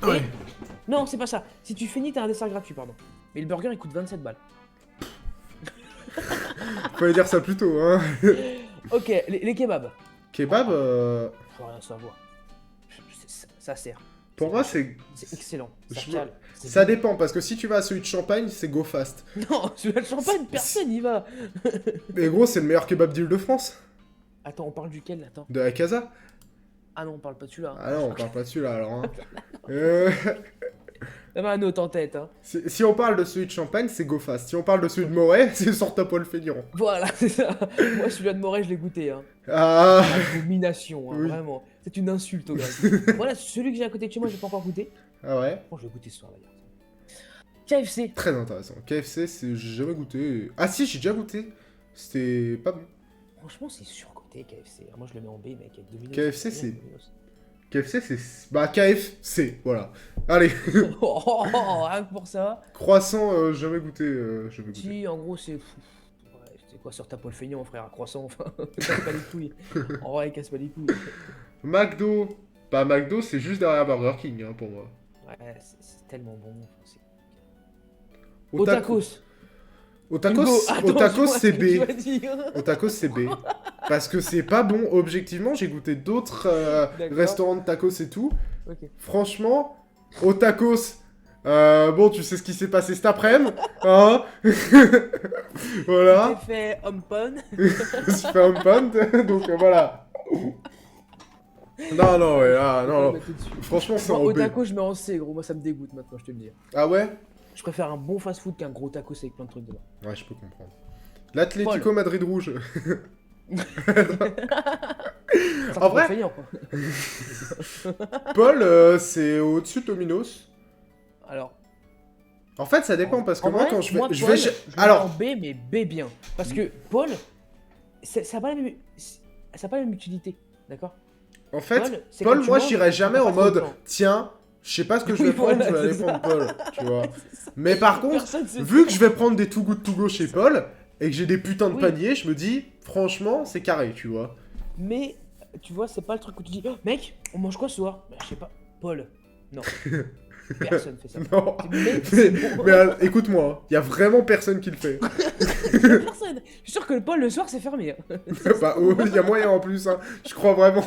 Ouais. Et- Non, c'est pas ça. Si tu finis, t'as un dessert gratuit, pardon. Mais le burger, il coûte 27 balles. Fallait dire ça plus tôt, hein. Ok, les kebabs. Kebab, Faut rien savoir. Ça sert. pour moi, c'est... C'est excellent. Ça Je- cale. C'est Ça bon. dépend, parce que si tu vas à celui de Champagne, c'est go fast. Non, celui-là de champagne, personne y va. Mais gros, c'est le meilleur kebab d'Île-de-France. Attends, on parle duquel, attends. De la Casa. Ah non, on parle pas de celui-là. Ah non, on parle pas de celui-là, alors. Hein. Il y avait un autre en tête, hein. Si on parle de celui de Champagne, c'est go fast. Si on parle de celui de Moret, c'est sort ta Paul Feignant. Voilà, c'est ça. Moi, celui-là de Moret, je l'ai goûté, hein. Ah. Abomination, hein, Oui. vraiment. C'est une insulte au gars. Voilà, celui que j'ai à côté de chez moi, j'ai pas encore goûté. Ah ouais. Bon, je vais goûter ce soir d'ailleurs. KFC. Très intéressant. KFC, j'ai jamais goûté. Ah si, j'ai déjà goûté. C'était pas bon. Franchement, c'est surcoté KFC. Moi, je le mets en B, mec. Avec Domino's. KFC, bien, c'est- Domino's. KFC, c'est... Bah, KFC, voilà. Allez. Oh, oh, oh, rien que pour ça. Croissant, jamais goûté. Jamais goûté. Si, en gros, c'est. Ouais, c'est quoi sur ta Paul Feignant, frère, un croissant, enfin. Casse pas les couilles. En vrai, casse pas les couilles. McDo. Bah, McDo, c'est juste derrière Burger King, hein, pour moi. Ouais, c'est tellement bon. C'est- Otaku. Otakos. Hugo, Otakos, attends, Otakos, dis-moi c'est ce que tu B. vas dire. Otakos, c'est B. Parce que c'est pas bon. Objectivement, j'ai goûté d'autres D'accord. restaurants de tacos et tout. Ok. Franchement, au tacos, bon, tu sais ce qui s'est passé cet après-midi, hein. Voilà. J'ai fait Hompon. Je suis fait un pound, donc voilà. Non, non, ouais, ah, non, non. Franchement, c'est Moi, en au B. taco, je mets en C, gros. Moi, ça me dégoûte maintenant, je te le dis. Ah ouais? Je préfère un bon fast-food qu'un gros tacos avec plein de trucs dedans. Ouais, je peux comprendre. L'Atlético Madrid rouge. Ça En me vrai- fait faillir, quoi. Paul, c'est au-dessus de Domino's. Alors, En fait, ça dépend, parce que en moi, vrai, quand je vais... moi, je Paul, vais... je le mets Alors, en B, mais B bien. Parce que Paul, ça n'a pas la même... ça a pas la même utilité, d'accord? en fait, c'est Paul, quand tu moi, manges, j'irai tu jamais prends en pas trop de mode, temps. tiens, je sais pas ce que je Oui, vais prendre, voilà, je vais aller c'est prendre Paul, tu vois. C'est ça. Mais par contre, Personne sait vu ça. que je vais prendre des Too Good To Go chez Paul, et que j'ai des putains de Oui. paniers, je me dis, franchement, c'est carré, tu vois. Mais, tu vois, c'est pas le truc où tu dis, oh, mec, on mange quoi ce soir? Bah, je sais pas, Paul. Non. Personne fait ça. Non. Mais, c'est bon. Écoute-moi, il y a vraiment personne qui le fait. Personne. Je suis sûr que le Paul le soir c'est fermé. Hein. Bah, il y a moyen en plus, hein. Je crois vraiment.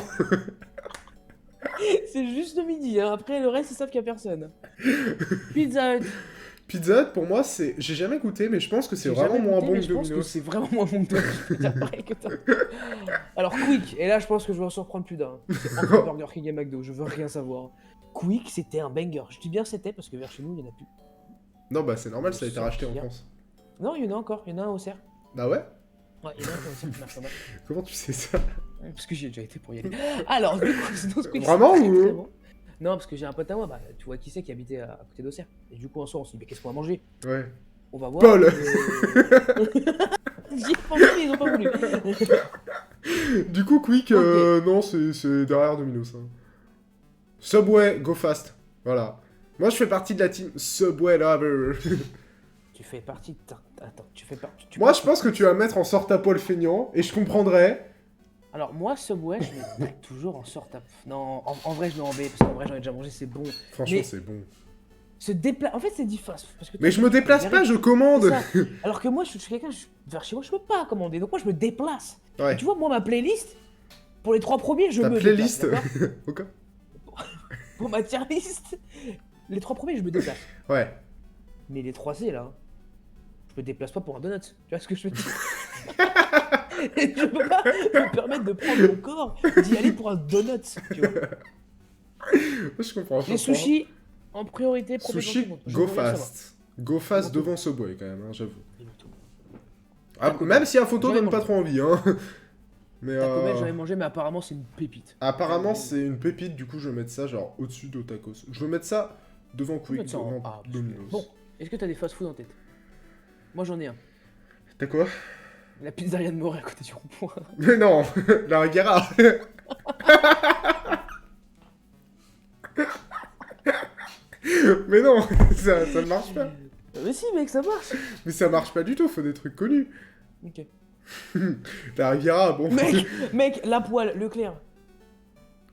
C'est juste le midi. Hein. Après le reste ils savent qu'il y a personne. Pizza Hut. Pizza Hut, pour moi, c'est... J'ai jamais goûté, mais je pense que c'est J'ai vraiment jamais moins goûté, bon mais que je pense que Domino's. c'est vraiment moins bon que toi. Je peux dire pareil que toi. Alors Quick. Et là je pense que je vais en surprendre plus d'un. C'est entre Burger King et McDo. Je veux rien savoir. Quick c'était un banger. Je dis bien c'était parce que vers chez nous il y en a plus. Non, bah, c'est normal, ça a été racheté en Sortir. France. Non il y en a encore. Il y en a un au Cerf. Ah ouais? Ouais il y en a un au Cerf qui marche pas mal. Comment tu sais ça? Parce que j'y ai déjà été pour y aller. Alors, du coup, sinon, ce Quick, Vraiment, c'est très, ou- très bon. Non, parce que j'ai un pote à moi, bah, tu vois qui c'est qui habitait à côté d'Auxerre. Et du coup, un soir, on s'est dit, mais qu'est-ce qu'on va manger? Ouais. On va voir. Paul. J'y ai pensé, mais ils ont pas voulu. Du coup, Quick, non, c'est derrière Domino's. Hein. Subway, go fast. Voilà. Moi, je fais partie de la team Subway Lover. Tu fais partie de... Attends, tu fais partie... Moi, je pense que tu vas mettre en sorte à Paul feignant, et je comprendrais. Alors, moi, Subway, je mets toujours en sorte à... Non, en vrai, je mets en B, parce qu'en vrai, j'en ai déjà mangé, c'est bon. Franchement, Mais- c'est bon. Se déplacer... En fait, c'est difficile. Parce que Mais je me déplace pas, je commande. C'est ça. Alors que moi, je suis quelqu'un, vers chez moi, je peux pas commander. Donc moi, je me déplace. Ouais. Et tu vois, moi, ma playlist, pour les 3 premiers, je Ta me playlist. déplace. d'accord Ok. Pour ma tier list, les 3 premiers, je me déplace. Ouais. Mais les 3C, là, je me déplace pas pour un donut. Tu vois ce que je veux dire? Et je peux pas me permettre de prendre mon corps, d'y aller pour un donut. Tu vois. Je comprends. je Les comprends. sushis, en priorité, premier Sushi, quand je go veux rien fast. Go fast Beaucoup. devant Subway, quand même, hein, j'avoue. savoir. Ah, Taco même Bell. si la photo J'en ai donne pas mangé. trop envie, hein. Mais Taco Bell, j'en ai mangé, mais apparemment, c'est une pépite. apparemment, c'est une pépite, du coup, je vais mettre ça genre au-dessus de tacos. Je vais mettre ça devant On peut Quick, mettre ça en devant A, parce que- Domino's. Bon, est-ce que t'as des fast-food en tête? Moi, j'en ai un. T'as quoi? La pizzeria de Morée à côté du rond-point. Mais non, la Riviera. Mais non, ça ne marche pas. Mais si, mec, ça marche. Mais ça marche pas du tout, faut des trucs connus. Ok. La Riviera, bon. Mec, la poêle, Leclerc.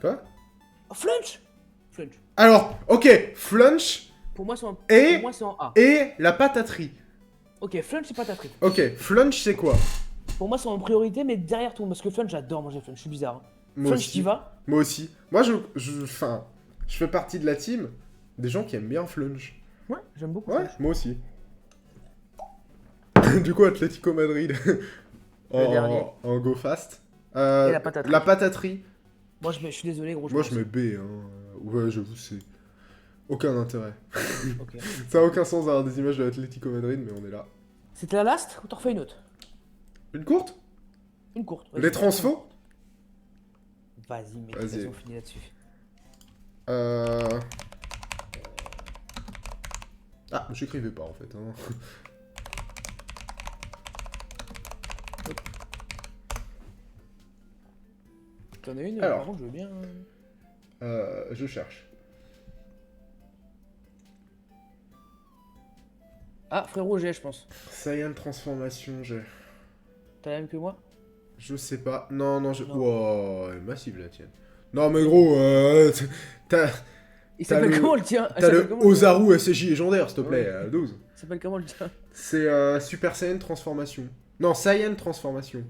Quoi? Flunch. Flunch. Alors, ok, Flunch Pour moi, c'est en... Et- Pour moi, c'est en A. et la pataterie. Ok, Flunch, c'est pas ta fric. Ok, Flunch, c'est quoi? Pour moi, c'est en priorité, mais derrière tout. Parce que Flunch, j'adore manger Flunch. Je suis bizarre. Hein. Moi Flunch, aussi. t'y vas? Moi aussi. Moi, enfin, je fais partie de la team des gens qui aiment bien Flunch. Ouais, j'aime beaucoup Ouais, Flunch. moi aussi. Du coup, Atlético Madrid. Le dernier. En go fast. Et la pataterie. La pataterie. Moi, je suis désolé, gros. Moi, pense. je mets B. Hein. Ouais, j'avoue, c'est aucun intérêt. Ok. Ça a aucun sens d'avoir des images de l'Atlético Madrid, mais on est là. C'était la last ou t'en refais une autre? Une courte? Une courte. vas-y. Les transfos? Vas-y, mec, Vas-y. vas-y, on finit là-dessus. Ah, j'écrivais pas en fait. Hein. T'en as une, Alors. par contre, je veux bien. Je cherche. Ah, frérot, j'ai, je pense. Saiyan transformation, j'ai. T'as la même que moi? Je sais pas. Non, non, je. Non. Wow, elle est massive la tienne. Non, mais gros, t'as Il T'as s'appelle le- comment le tien? t'as le Ozaru SSJ légendaire, s'il te plaît, Ouais. 12. Il s'appelle comment le tien? C'est Super Saiyan transformation. Non, Saiyan transformation.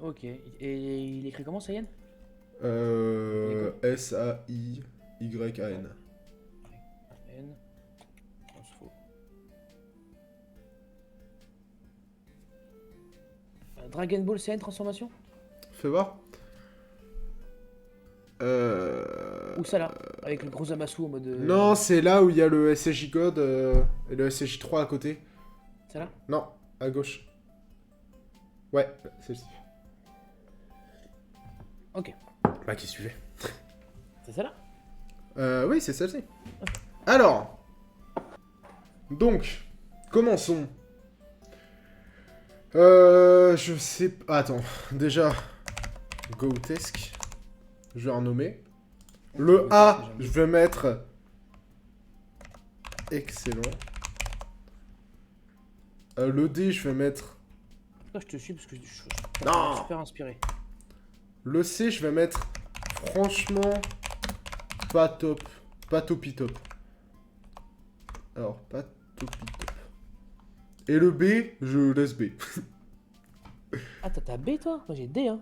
Ok. Et il écrit comment, Saiyan? S-A-I-Y-A-N. N. Transfo. Dragon Ball Saiyan transformation? Fais voir. Ou ça là? Avec le gros Zamasu en mode. Non, c'est là où il y a le SSJ God et le SSJ 3 à côté. Ça là? Non, à gauche. Ouais, celle-ci. Ok. Bah, qu'est-ce que tu fais? C'est ça là? Oui, c'est celle-ci. Alors, donc, commençons. Je sais pas. Attends, déjà, Goatesque. Je vais renommer. Le A, je vais mettre excellent. Le D, je vais mettre. Pourquoi je te suis? Parce que je suis Non. super inspiré. Le C, je vais mettre franchement pas top. Pas topi top. Alors, pas topi top. Et le B, je laisse B. Ah, t'as B toi? Moi j'ai D, hein.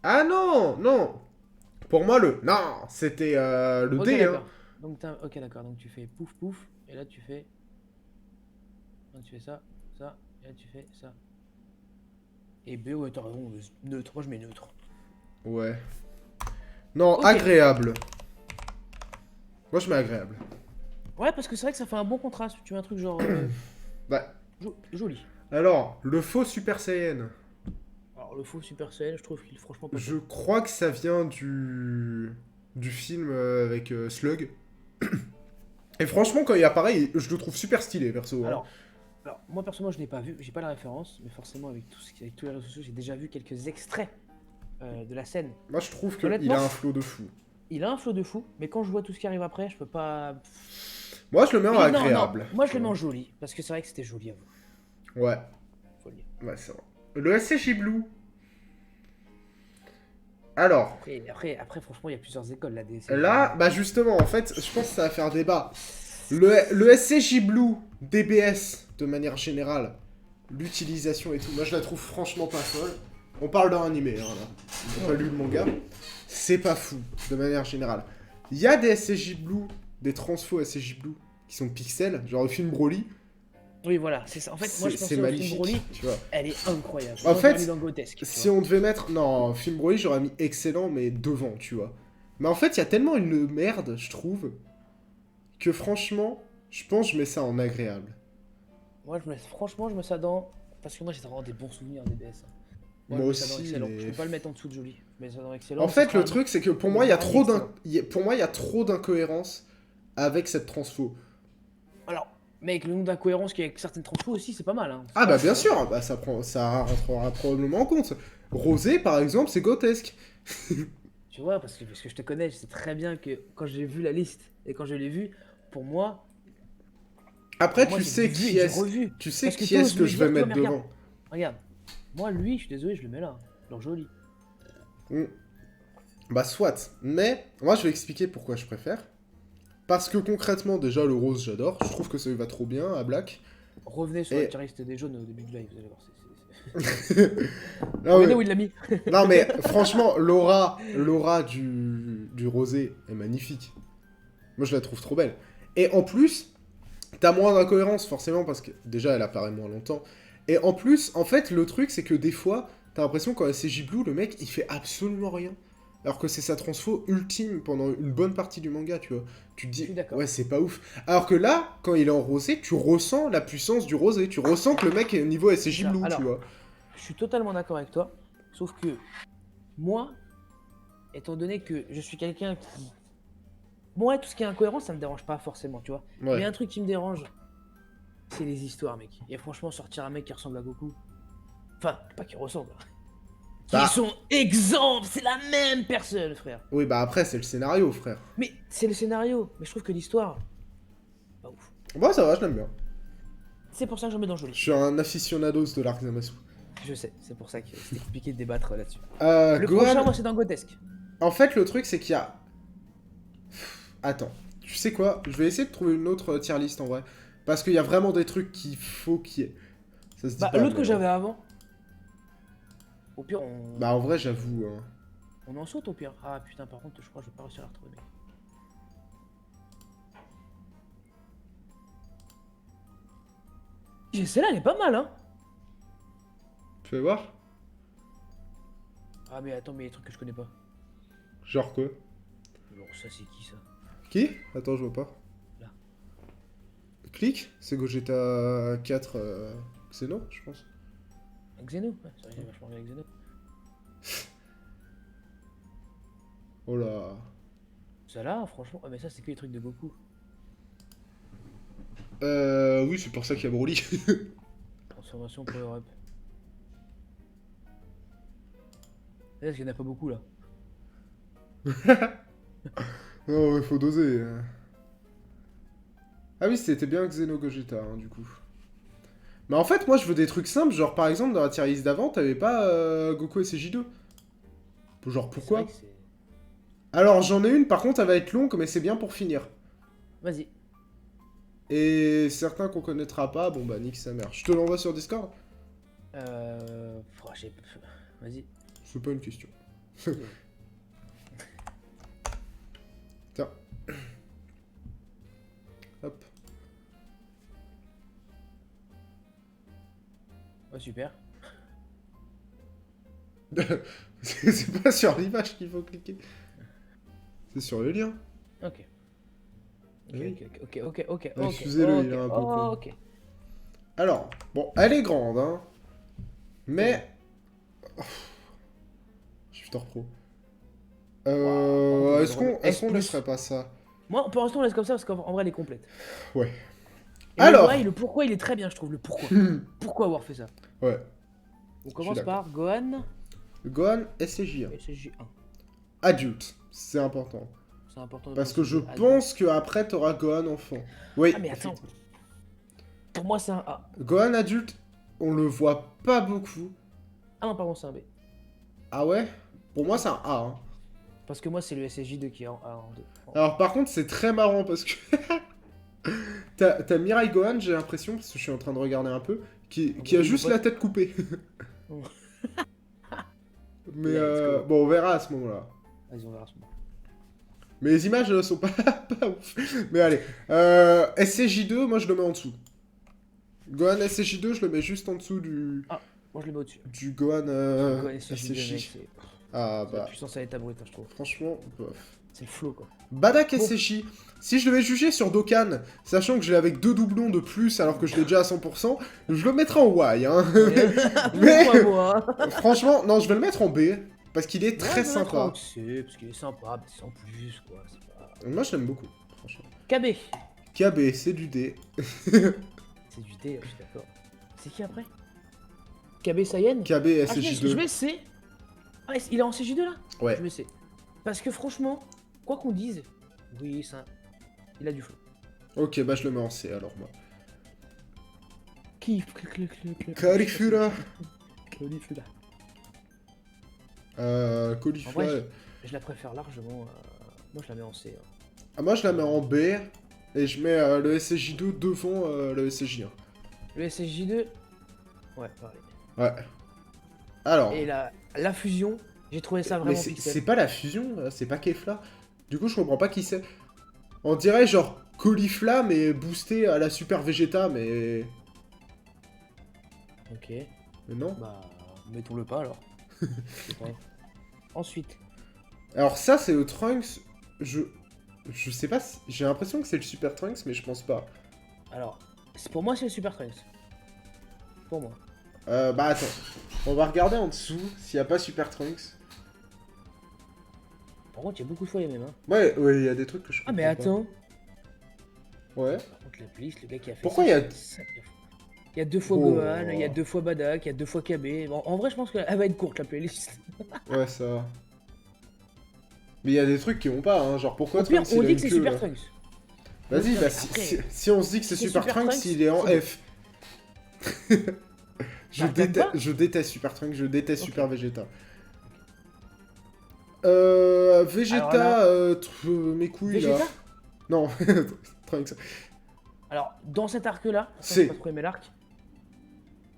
Ah non, non. Pour moi, le... Non, c'était le Ok, D, hein. d'accord. Donc, ok, d'accord. Donc, tu fais pouf pouf. Et là, tu fais. Là, tu fais ça, ça. Et là, tu fais ça. Et B, ouais, t'as raison. Neutre. Moi, je mets neutre. Ouais. Non, Ok. agréable. Moi, je mets agréable. Ouais, parce que c'est vrai que ça fait un bon contraste. Tu mets un truc genre. Bah, Joli. alors, le faux Super Saiyan. Alors, le faux Super Saiyan, je trouve qu'il est franchement pas Je top. crois que ça vient du film avec Slug. Et franchement, quand il apparaît, je le trouve super stylé, perso. Hein. Alors, moi, personnellement, je n'ai pas vu. J'ai pas la référence. Mais forcément, avec avec tous les réseaux sociaux, j'ai déjà vu quelques extraits de la scène. Moi, je trouve qu'il Honnêtement, a un flow de fou. il a un flow de fou. Mais quand je vois tout ce qui arrive après, je peux pas. Moi, je le mets en Non, non, agréable. moi je tu le mets vois. en joli, parce que c'est vrai que c'était joli à voir, Ouais, faut le dire. ouais, c'est vrai. Le SCJ Blue. Alors, Après franchement, il y a plusieurs écoles là, des là, bah justement, en fait, je pense que ça va faire débat. Le SCJ Blue, DBS, de manière générale, l'utilisation et tout, moi je la trouve franchement pas folle. On parle d'un animé, hein, là. On n'a pas lu le manga. C'est pas fou, de manière générale. Il y a des SCJ Blue, des transfos SCJ Blue, qui sont pixels, genre le film Broly. Oui, voilà, c'est ça. En fait, moi je C'est pensais au film magnifique, Broly, tu vois. elle est incroyable. En Moi, j'aurais fait, mis dans Grotesque, tu si vois. on devait mettre... Non, film Broly, j'aurais mis excellent, mais devant, tu vois. Mais en fait, il y a tellement une merde, je trouve, que franchement, je pense que je mets ça en agréable. Moi, franchement, je mets ça dans. Parce que moi, j'ai vraiment des bons souvenirs des DS, hein. Moi Je mets ça dans aussi, excellent. mais... Je peux pas le mettre en dessous de joli. Je mets ça dans excellent. En ce fait, sera le truc, c'est que pour moi, il y a trop pour moi, il y a trop d'incohérences avec cette transfo. Alors, mec, le nombre d'incohérences qu'il y a avec certaines transfos aussi, c'est pas mal, hein. Ah bah bien sûr, bah ça rentrera probablement en compte. Rosé, par exemple, c'est grotesque. Tu vois, parce que je te connais, je sais très bien que quand j'ai vu la liste et quand je l'ai vu, pour moi, Après, moi tu j'ai sais vu qui et j'ai est-ce revu. tu sais Parce que qui est-ce t'oses que me je vais dire, toi, mettre mais regarde, devant. regarde. Moi, lui, je suis désolé, je le mets là. Genre joli. Hmm. Bah soit, mais moi je vais expliquer pourquoi je préfère. Parce que concrètement, déjà le rose j'adore, je trouve que ça lui va trop bien à Black. Revenez sur Et- la tier list des jaunes au début du live, vous allez voir. Non, Regardez mais... où il l'a mis. non mais franchement, l'aura du rosé est magnifique. Moi je la trouve trop belle. Et en plus, t'as moins d'incohérence forcément parce que déjà elle apparaît moins longtemps. Et en plus, en fait, le truc c'est que des fois, t'as l'impression quand c'est J-Blue, le mec il fait absolument rien. Alors que c'est sa transfo ultime pendant une bonne partie du manga, tu vois. Tu te Je dis, suis d'accord. ouais, c'est pas ouf. Alors que là, quand il est en rosé, tu ressens la puissance du rosé. Tu ressens que le mec est au niveau SCJ Ça. Blue, tu Alors, vois. je suis totalement d'accord avec toi. Sauf que moi, étant donné que je suis quelqu'un qui. Bon, ouais, tout ce qui est incohérent, ça me dérange pas forcément, tu vois. Ouais. Mais un truc qui me dérange, c'est les histoires, mec. Et franchement, sortir un mec qui ressemble à Goku. Enfin, pas qui ressemble. Qui Bah. sont exemples, c'est la même personne, frère. Oui, bah après, c'est le scénario, frère. Mais c'est le scénario. Mais je trouve que l'histoire, pas ouf. Bon, ça va, je l'aime bien. C'est pour ça que j'en mets dans Je joli. suis un aficionados de l'arc Zamasu. Je sais, c'est pour ça que c'était compliqué de débattre là-dessus. Le Gohan, prochain, moi, c'est dans Grotesque. en fait, le truc, c'est qu'il y a... Attends, tu sais quoi? Je vais essayer de trouver une autre tier list, en vrai. Parce qu'il y a vraiment des trucs qu'il faut qu'il y ait. Ça se dit Bah, pas, l'autre mais- que j'avais avant, Au pire, on... Bah en vrai, j'avoue. Hein. On en saute au pire. Ah putain, par contre, je crois que je vais pas réussir à la retrouver. Celle-là, elle est pas mal, hein. Tu veux voir? Ah mais attends, mais il y a des trucs que je connais pas. Genre quoi? Alors ça, c'est qui ça? Qui? Attends, je vois pas. Là. Clique? C'est Gogeta 4 Xeno, je pense. Xeno? Ouais, c'est vrai, j'ai vachement regardé Xeno. Oh là. Ça là, franchement. Ah mais ça, c'est que les trucs de Goku. Oui, c'est pour ça qu'il y a Broly. Transformation power up. Est-ce qu'il y en a pas beaucoup là? Non, mais faut doser. Hein. Ah oui, c'était bien Xeno Gogeta, hein, du coup. Mais en fait, moi, je veux des trucs simples. Genre, par exemple, dans la tier list d'avant, t'avais pas Goku SJ2. Genre, C'est pourquoi? vrai que c'est... Alors, j'en ai une, par contre, elle va être longue, mais c'est bien pour finir. Vas-y. Et certains qu'on connaîtra pas, bon bah, nique sa mère. Je te l'envoie sur Discord? Oh, vas-y. C'est pas une question. Tiens. Hop. Oh, super. C'est pas sur l'image qu'il faut cliquer. C'est sur le lien. Ok. Oui. Ok. Excusez-le, il est un peu con. Ok. Alors, bon, elle est grande, hein. Mais... Oh. Shifter Pro. Wow, Est-ce qu'on S+. laisserait pas ça? Moi, pour l'instant, on laisse comme ça parce qu'en vrai, elle est complète. Ouais. Et Alors. le pourquoi, il est très bien, je trouve. Le pourquoi. Pourquoi avoir fait ça? Ouais. On commence par Gohan. Gohan SCJ1. SSJ1. Adulte. C'est important. C'est important. Parce que je pense qu'après, t'auras Gohan enfant. Oui. Ah, mais attends. Pour moi, c'est un A. Gohan adulte, on le voit pas beaucoup. Ah non, pardon, c'est un B. Ah ouais? Pour moi, c'est un A. Hein. Parce que moi, c'est le SSJ2 qui est en A, en 2. Alors, par contre, c'est très marrant parce que... T'as Mirai Gohan, j'ai l'impression, parce que je suis en train de regarder un peu, qui a juste la tête coupée. Mais Yeah, bon, on verra à ce moment-là. Vas-y, on verra ce moment. Mais les images sont pas, pas ouf. Mais allez. SCJ2, moi je le mets en dessous. Gohan SCJ2, je le mets juste en dessous du... Ah, moi je le mets au-dessus. Du Gohan Gohan SSJ2, mec, SCJ. c'est... Ah La bah... puissance à l'état brut, hein, je trouve. Franchement, bof. C'est le flow, quoi. Badak SCJ. Si je devais juger sur Dokkan, sachant que je l'ai avec 2 doublons de plus alors que je l'ai déjà à 100%, je le mettrais en Y, hein. Mais... Pourquoi moi? Franchement, non, je vais le mettre en B. Parce qu'il est très sympa. Parce qu'il est sympa, mais sans plus, quoi. Pas... Moi, je l'aime beaucoup, franchement. KB. KB, c'est du D. C'est du D, je suis d'accord. C'est qui après? KB Saiyan? KB Ah, SCJ2. je mets C. Ah, il est en CJ2 là? Ouais. Je mets C. Parce que franchement, quoi qu'on dise, oui, ça... il a du flow. Ok, bah je le mets en C alors, moi. Caulifla. Caulifla. En Caulifla. vrai, je la préfère largement. Moi, je la mets en C. Hein. Ah, moi, je la mets en B. Et je mets le SCJ2 devant le SCJ1. Le SSJ2, ouais, pareil. Ouais. Alors. Et la fusion, j'ai trouvé ça vraiment Mais pixel. c'est pas la fusion, c'est pas Kefla. Du coup, je comprends pas qui c'est. On dirait genre Caulifla, mais boosté à la Super Vegeta, mais... Ok, Mais non. bah, mettons-le pas alors. Ouais. Ensuite, Alors ça, c'est le Trunks... Je sais pas, j'ai l'impression que c'est le Super Trunks, mais je pense pas. alors, pour moi, c'est le Super Trunks. Pour moi. Bah attends, on va regarder en dessous s'il y a pas Super Trunks. Par contre, il y a beaucoup de fois les mêmes. Hein. Ouais, il y a des trucs que je comprends Ah, mais pas. attends. Ouais. Par contre, la playlist, le gars qui a fait Pourquoi ça, il y a- c'est sacré fou. Il y a 2 fois Oh. Gohan, il y a 2 fois Badak, il y a 2 fois KB. Bon, en vrai, je pense qu'elle va être courte la playlist. Ouais, ça va. Mais il y a des trucs qui vont pas, hein, genre pourquoi Au pire, Trunks il on a dit une que c'est queue, Super là. Trunks. Vas-y, Non, bah mais si, après, si on se dit que c'est c'est Super Super Trunks, Trunks, il est en c'est F. Bah, t'aimes pas Je déteste Super Trunks, je déteste Ok. Super Vegeta. Vegeta, Alors mes couilles là. Vegeta. Non, Trunks. Alors, dans cet arc-là, C'est- j'ai pas trop aimé l'arc.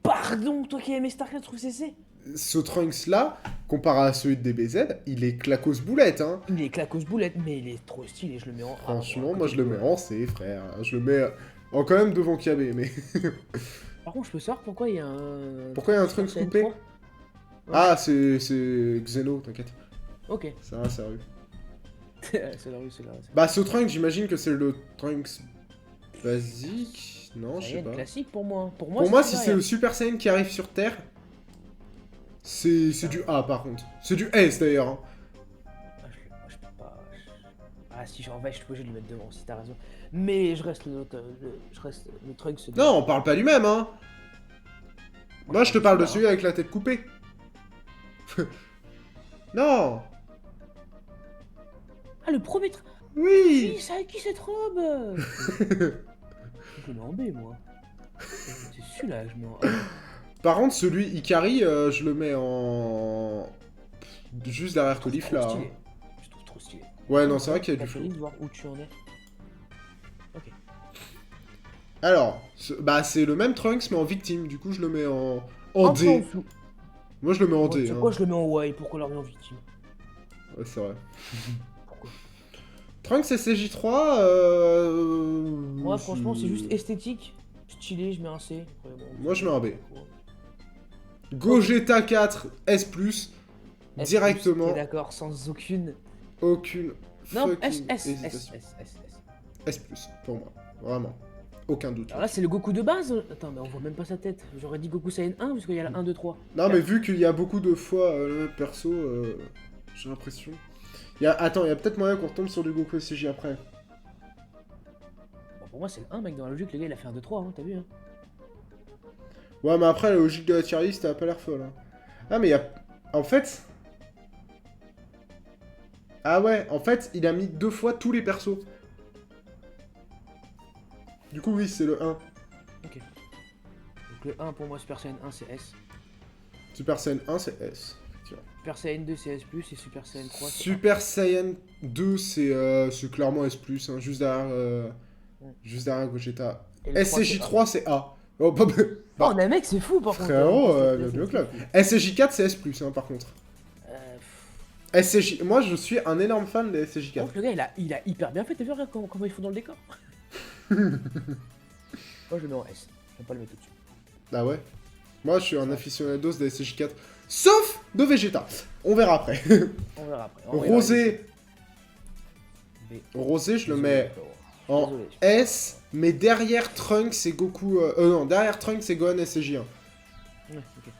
Pardon, toi qui as aimé cet arc-là, tu trouves que c'est C? ce Trunks-là, comparé à celui de DBZ, il est claquos boulette, hein. Il est claquos boulette, mais il est trop stylé, je le mets en A. Franchement, moi je le mets en C, frère. Je le mets en quand même devant KB, mais... Par contre, je peux savoir pourquoi il y a un... Pourquoi il y a un Trunks Super coupé? Saiyan 3? Ah, c'est Xeno, t'inquiète. Ok. Ça va, sérieux. C'est la rue, c'est la rue. Bah, ce Trunks, j'imagine que c'est le Trunks basique. Non, je sais pas. Classique pour moi. Pour Pour moi, si celui-là, c'est le Super Saiyan qui arrive sur Terre, c'est du A par contre. C'est du S d'ailleurs. Hein. je peux pas. Ah, si, en vrai, je suis obligé de le mettre devant, si t'as raison. Mais je reste je reste le Trunks. Non, on parle pas du même, hein. Moi, je te parle de celui avec la tête coupée. Non. Ah, le premier. Oui. C'est avec qui cette robe? Je le mets en B, moi. C'est celui-là que je mets en A. Par contre, celui Ikari, je le mets en... Juste derrière Colif, là. Hein. Je trouve trop stylé. Ouais, non, c'est vrai qu'il y a du flow. flow. De voir où tu en es. Ok. Alors, bah c'est le même Trunks, mais en victime. Du coup, je le mets en D. Moi, je le mets en D. Pourquoi je le mets en Y? Pourquoi leur met en victime? Ouais, c'est vrai. Pourquoi? Trunks SCJ3, Moi, franchement, c'est juste esthétique. Stylé, je mets un C. Après, bon, moi, je mets un B. Gogeta 4 S+, directement. D'accord, sans aucune... Aucune Non, S, hésitation. S+, pour moi. Vraiment. Aucun doute. Alors là, c'est le Goku de base. Attends, mais on voit même pas sa tête. J'aurais dit Goku Saiyan 1, parce qu'il y a la 1, 2, 3. Non, mais vu qu'il y a beaucoup de fois le même perso, j'ai l'impression... Attends, il y a peut-être moyen qu'on retombe sur du Goku SCJ après. Bon, pour moi, c'est le 1, mec. Dans la logique, le gars, il a fait 1, 2, 3, hein, t'as vu, hein. Ouais, mais après, la logique de la tier list, elle a pas l'air folle. Hein. Ah, mais il y a... En fait... Ah ouais, en fait, il a mis 2 fois tous les persos. Du coup, oui, c'est le 1. Ok. Donc le 1, pour moi, Super Saiyan 1, c'est S. Super Saiyan 1, c'est S. Super Saiyan 2, c'est S+, et Super Saiyan 3, c'est Super Saiyan 2, c'est clairement S+, hein, juste derrière Gogeta. SCJ3, c'est A. Oh, bah, oh, mais mec, c'est fou, par contre. Frérot, bienvenue au club. SCJ4, c'est S+, hein, par contre. SCJ... Moi, je suis un énorme fan des SCJ4. Le gars, il a hyper bien fait. T'as vu comment ils font dans le décor? Moi, je le mets en S. Je vais pas le mettre au-dessus. Ah ouais? Moi, je suis un aficionados des SCJ4. Sauf de Vegeta. On verra après. On verra après. Rosé. Rosé, je le mets en S, mais derrière Trunks et Goku... non, derrière Trunks et Gohan SCJ1. Ouais, ok.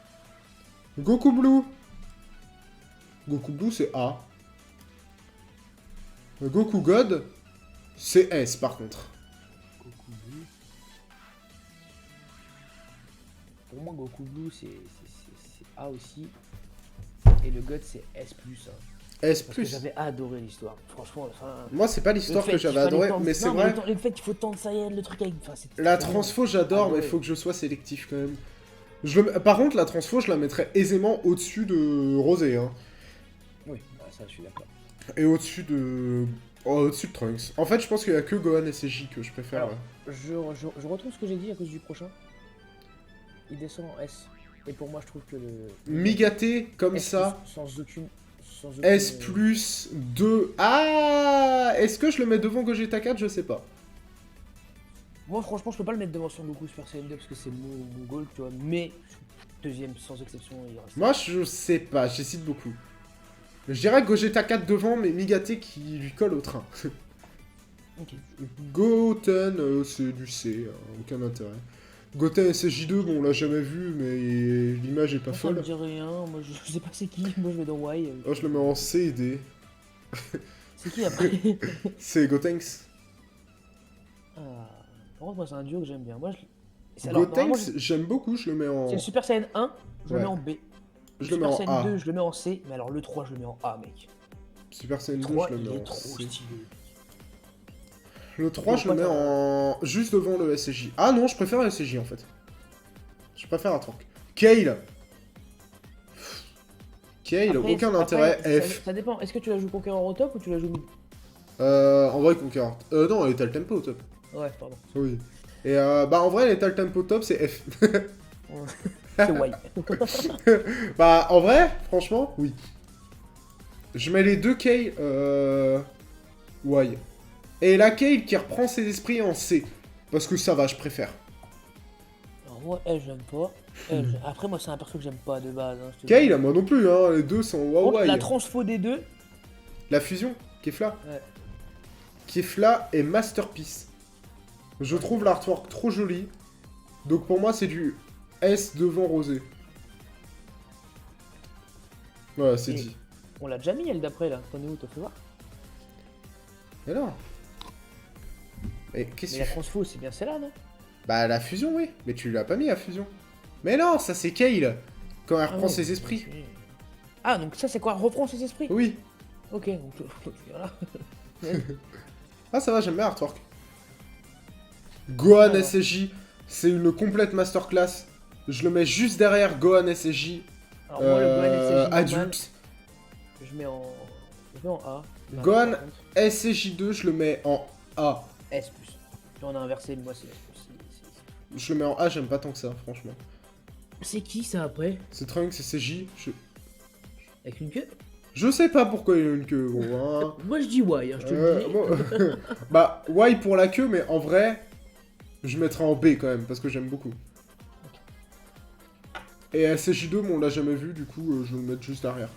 Goku Blue. Goku Blue, c'est A. Goku God, c'est S, par contre. Goku Blue. Pour moi, Goku Blue, c'est A aussi. Et le God, c'est S+. Hein. S+. Parce que j'avais adoré l'histoire. Franchement, enfin... Moi, c'est pas l'histoire que j'avais adoré, mais c'est vrai... Le fait qu'il faut tant de Saiyan, le truc avec... Enfin, la transfo, j'adore, mais il faut que je sois sélectif, quand même. Par contre, la transfo, je la mettrais aisément au-dessus de Rosé, hein. Oui, bah, ça, je suis d'accord. Et au-dessus de... au-dessus de Trunks. En fait, je pense qu'il y a que Gohan et SCJ que je préfère. Alors, je retrouve ce que j'ai dit à cause du prochain. Il descend en S. Et pour moi, je trouve que le... Migaté, comme S+, ça... Sans aucune... S plus 2... Ah, est-ce que je le mets devant Gogeta 4? Je sais pas. Moi, franchement, je peux pas le mettre devant Son Goku Super Saiyan 2 parce que c'est mon goal, tu vois. Mais, deuxième, sans exception, il reste. Moi, je sais pas, j'hésite beaucoup. Je dirais Gogeta 4 devant, mais Migaté qui lui colle au train. Ok. Goten, c'est du C, aucun intérêt. Goten SJ2, bon, on l'a jamais vu, mais l'image est pas Ça me folle. dit rien, moi je sais pas c'est qui, moi je vais dans Y. Oh, je le mets en C et D. C'est qui après? C'est Gotenks. Ah, par contre, moi c'est un duo que j'aime bien. Moi, Gotenks, j'aime beaucoup, je le mets en... C'est le Super Saiyan 1, je le mets en B. Je le mets en Super Saiyan A. 2, je le mets en C, mais alors le 3, je le mets en A, mec. Super Saiyan 2, 3, je le il mets est en trop C. stylé. Le 3, je le mets en... juste devant le SCJ. Ah non, je préfère le SCJ, en fait. Je préfère un tank. Kale. Kale, Après, aucun intérêt. F. Ça dépend, est-ce que tu la joues Conqueror au top ou tu la joues mid? En vrai, Conqueror. Non, elle est le tempo au top. Ouais, pardon. Oui. Et bah en vrai, l'état tempo top, c'est F. C'est Y. Bah, en vrai, franchement, oui. Je mets les deux Kale, Y. Et la Kale qui reprend ses esprits en C. Parce que ça va, je préfère. Alors moi, elle, j'aime pas. Après, moi, c'est un perso que j'aime pas de base. Hein, je te dis. Kale, moi non plus, hein. Les deux sont Contre, la Y. transfo des deux. La fusion, Kefla. Ouais. Kefla est masterpiece. Je trouve l'artwork trop joli. Donc pour moi, c'est du S devant Rosé. Voilà, c'est Et- dit. On l'a déjà mis, elle d'après, là. T'en es où, t'as fait voir? Et non. Mais qu'est-ce Mais que la tu fais? transfo, c'est bien celle-là, non? Bah, la fusion, oui. Mais tu l'as pas mis, la fusion. Mais non, ça c'est Kale. Quand elle reprend ouais, ses esprits. ok. Ah, donc ça, c'est quoi? Reprend ses esprits? Oui. Ok, donc voilà. Ah, ça va, j'aime bien l'artwork. Gohan Alors. SSJ, c'est une complète masterclass. Je le mets juste derrière Gohan SSJ. Alors, moi, le Gohan SSJ normal, Adulte. je mets en A. Enfin, Gohan par contre, SSJ2, je le mets en A. S+. Puis on a inversé, moi, c'est S+. Je le mets en A, j'aime pas tant que ça, franchement. C'est qui, ça, après? C'est Trunks SSJ. Avec une queue? Je sais pas pourquoi il a une queue, gros. Hein. Moi, je dis Y, hein, je te le dis. Moi- bah, Y pour la queue, mais en vrai, je mettrai en B quand même, parce que j'aime beaucoup. Et SSJ2, bon, on l'a jamais vu, du coup, je vais le mettre juste derrière.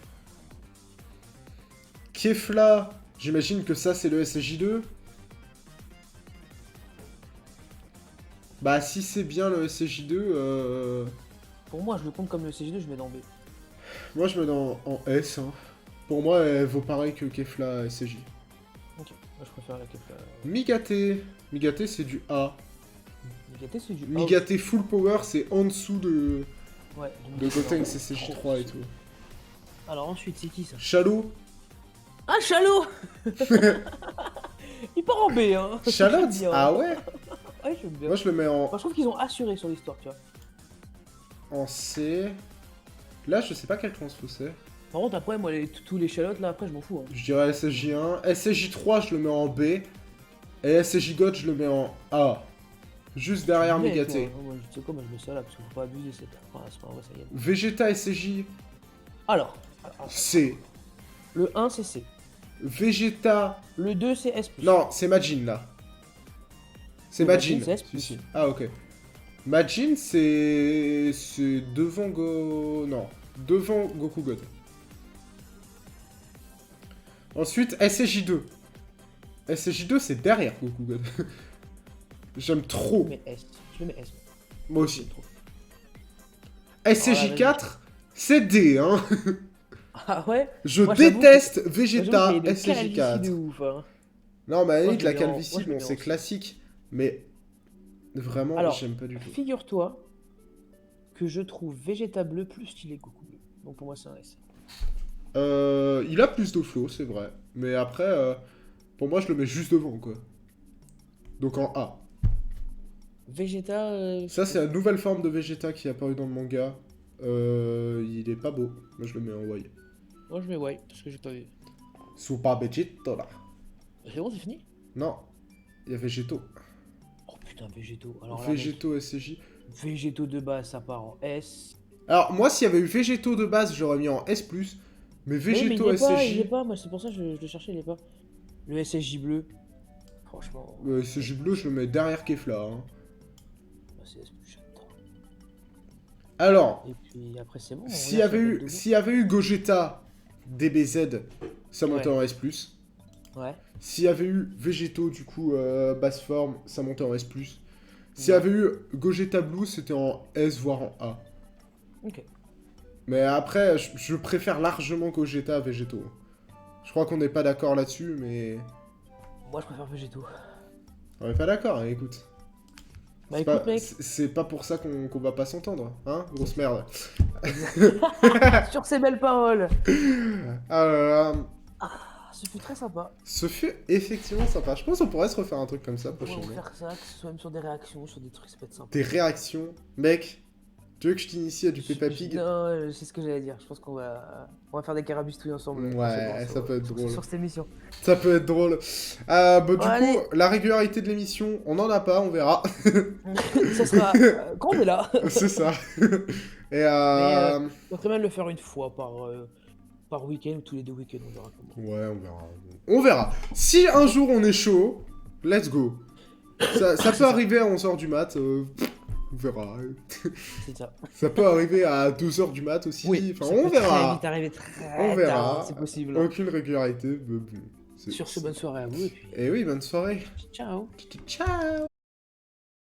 Kefla, j'imagine que ça, c'est le SSJ2. Bah, si c'est bien le SSJ2, Pour moi, je le compte comme le CG2, je mets dans B. moi, je mets en S. Hein. Pour moi, elle vaut pareil que Kefla SSJ. Ok, moi, je préfère la Kefla. Migate. Migate, c'est du A. Migate, c'est du A. Migate full power, c'est en dessous de Ouais, Goten CCJ3 et tout. Alors, ensuite, c'est qui, ça? Shallow. Ah, Chalot. Il part en B, hein. Charlotte. J'aime bien. Ah ouais. Ouais, j'aime bien. Moi, je le mets Moi, je trouve qu'ils ont assuré sur l'histoire, tu vois. en C. Là, je sais pas quel transfo c'est. Par contre, après, moi, tous les chalottes, là, après, je m'en fous. Hein. Je dirais SSJ1. SSJ3, je le mets en B. Et SSJ God, je le mets en A. Juste derrière Mais, Migate. moi, tu sais quoi, moi, je mets ça là, parce qu'il faut pas abuser, c'est pas vrai, ça y est. Vegeta SSJ, Alors, C. le 1, c'est C. Vegeta. Le 2, c'est S+. Non, c'est Majin là. C'est Oui, Majin. Majin, c'est S+. Si, si. Ah, ok. Majin, c'est. C'est devant Non. Devant Goku God. Ensuite, SSJ2. SSJ2, c'est derrière Goku God. J'aime Je trop. mets S. Je mets S. Moi aussi. Trop. SSJ4, c'est D, hein. Ah ouais? Je Moi, j'avoue déteste que- Vegeta Moi, j'avoue qu'il y a des calvities SSJ4. de ouf, hein. Non, mais à la Moi, limite, je la le mets en- calvitie, moi, je le bon, mets c'est en- classique. Mais vraiment, Alors, j'aime pas du tout. Figure-toi que je trouve Vegeta bleu plus stylé que Goku bleu. Donc pour moi, c'est un S. Il a plus de flow, c'est vrai. Mais après, pour moi, je le mets juste devant, quoi. Donc en A. Vegeta. Ça, c'est la nouvelle forme de Vegeta qui est apparue dans le manga. Il est pas beau. Moi, je le mets en Y. Moi, je mets Y, parce que j'ai pas vu. Super Vegeta, là. C'est bon, c'est fini? Non, il y a Vegeto. Oh putain, Végéto. Alors là, Vegeto SSJ. mec, Végéto de base, ça part en S. Alors, moi, s'il y avait eu Vegeto de base, j'aurais mis en S+. Mais Vegeto il est pas, il SSJ... est pas, moi c'est pour ça que je le cherchais, il est pas. Le SSJ bleu. Franchement, SSJ bleu, je le mets derrière Kefla. Hein. bah, c'est S+, j'adore. Alors, Et puis après, c'est bon. s'il y avait eu Gogeta DBZ, ça montait Ouais. en S+. Ouais. S'il y avait eu Vegeto, du coup, basse forme, ça montait en S+. S'il y Ouais. avait eu Gogeta Blue, c'était en S, voire en A. Ok. Mais après, je préfère largement Gogeta à Vegeto. Je crois qu'on n'est pas d'accord là-dessus, mais... Moi, je préfère Végéto. On n'est pas d'accord, hein, écoute. Bah C'est écoute, pas- mec, c'est pas pour ça qu'on va pas s'entendre, hein, grosse merde. sur ces belles paroles, Alors, ce fut très sympa. ce fut effectivement sympa. Je pense qu'on pourrait se refaire un truc comme ça On pourrait prochainement. faire ça, que ce soit même sur des réactions, sur des trucs, ça peut être sympa. Des réactions, mec, Tu veux que je t'initie à du Peppa Pig? Non, c'est ce que j'allais dire. Je pense on va faire des carabistouilles ensemble. Ouais, ça peut être drôle. Sur cette émission. Ça peut être drôle. Bon, du coup, Allez. la régularité de l'émission, on en a pas, on verra. Ça sera quand on est là. C'est ça. Et On peut très bien le faire une fois par week-end ou tous les 2 week-ends, on verra comment. ouais, on verra. On verra. Si un jour on est chaud, let's go. Ça peut arriver à 11h du mat, on verra. C'est ça. Ça peut arriver à 2h du mat aussi, Oui, enfin ça on peut très verra. vite arriver très On verra. tard, c'est possible. Aucune régularité. Mais bon, Sur ce, bonne soirée à vous et puis Et oui, bonne soirée. ciao. Ciao.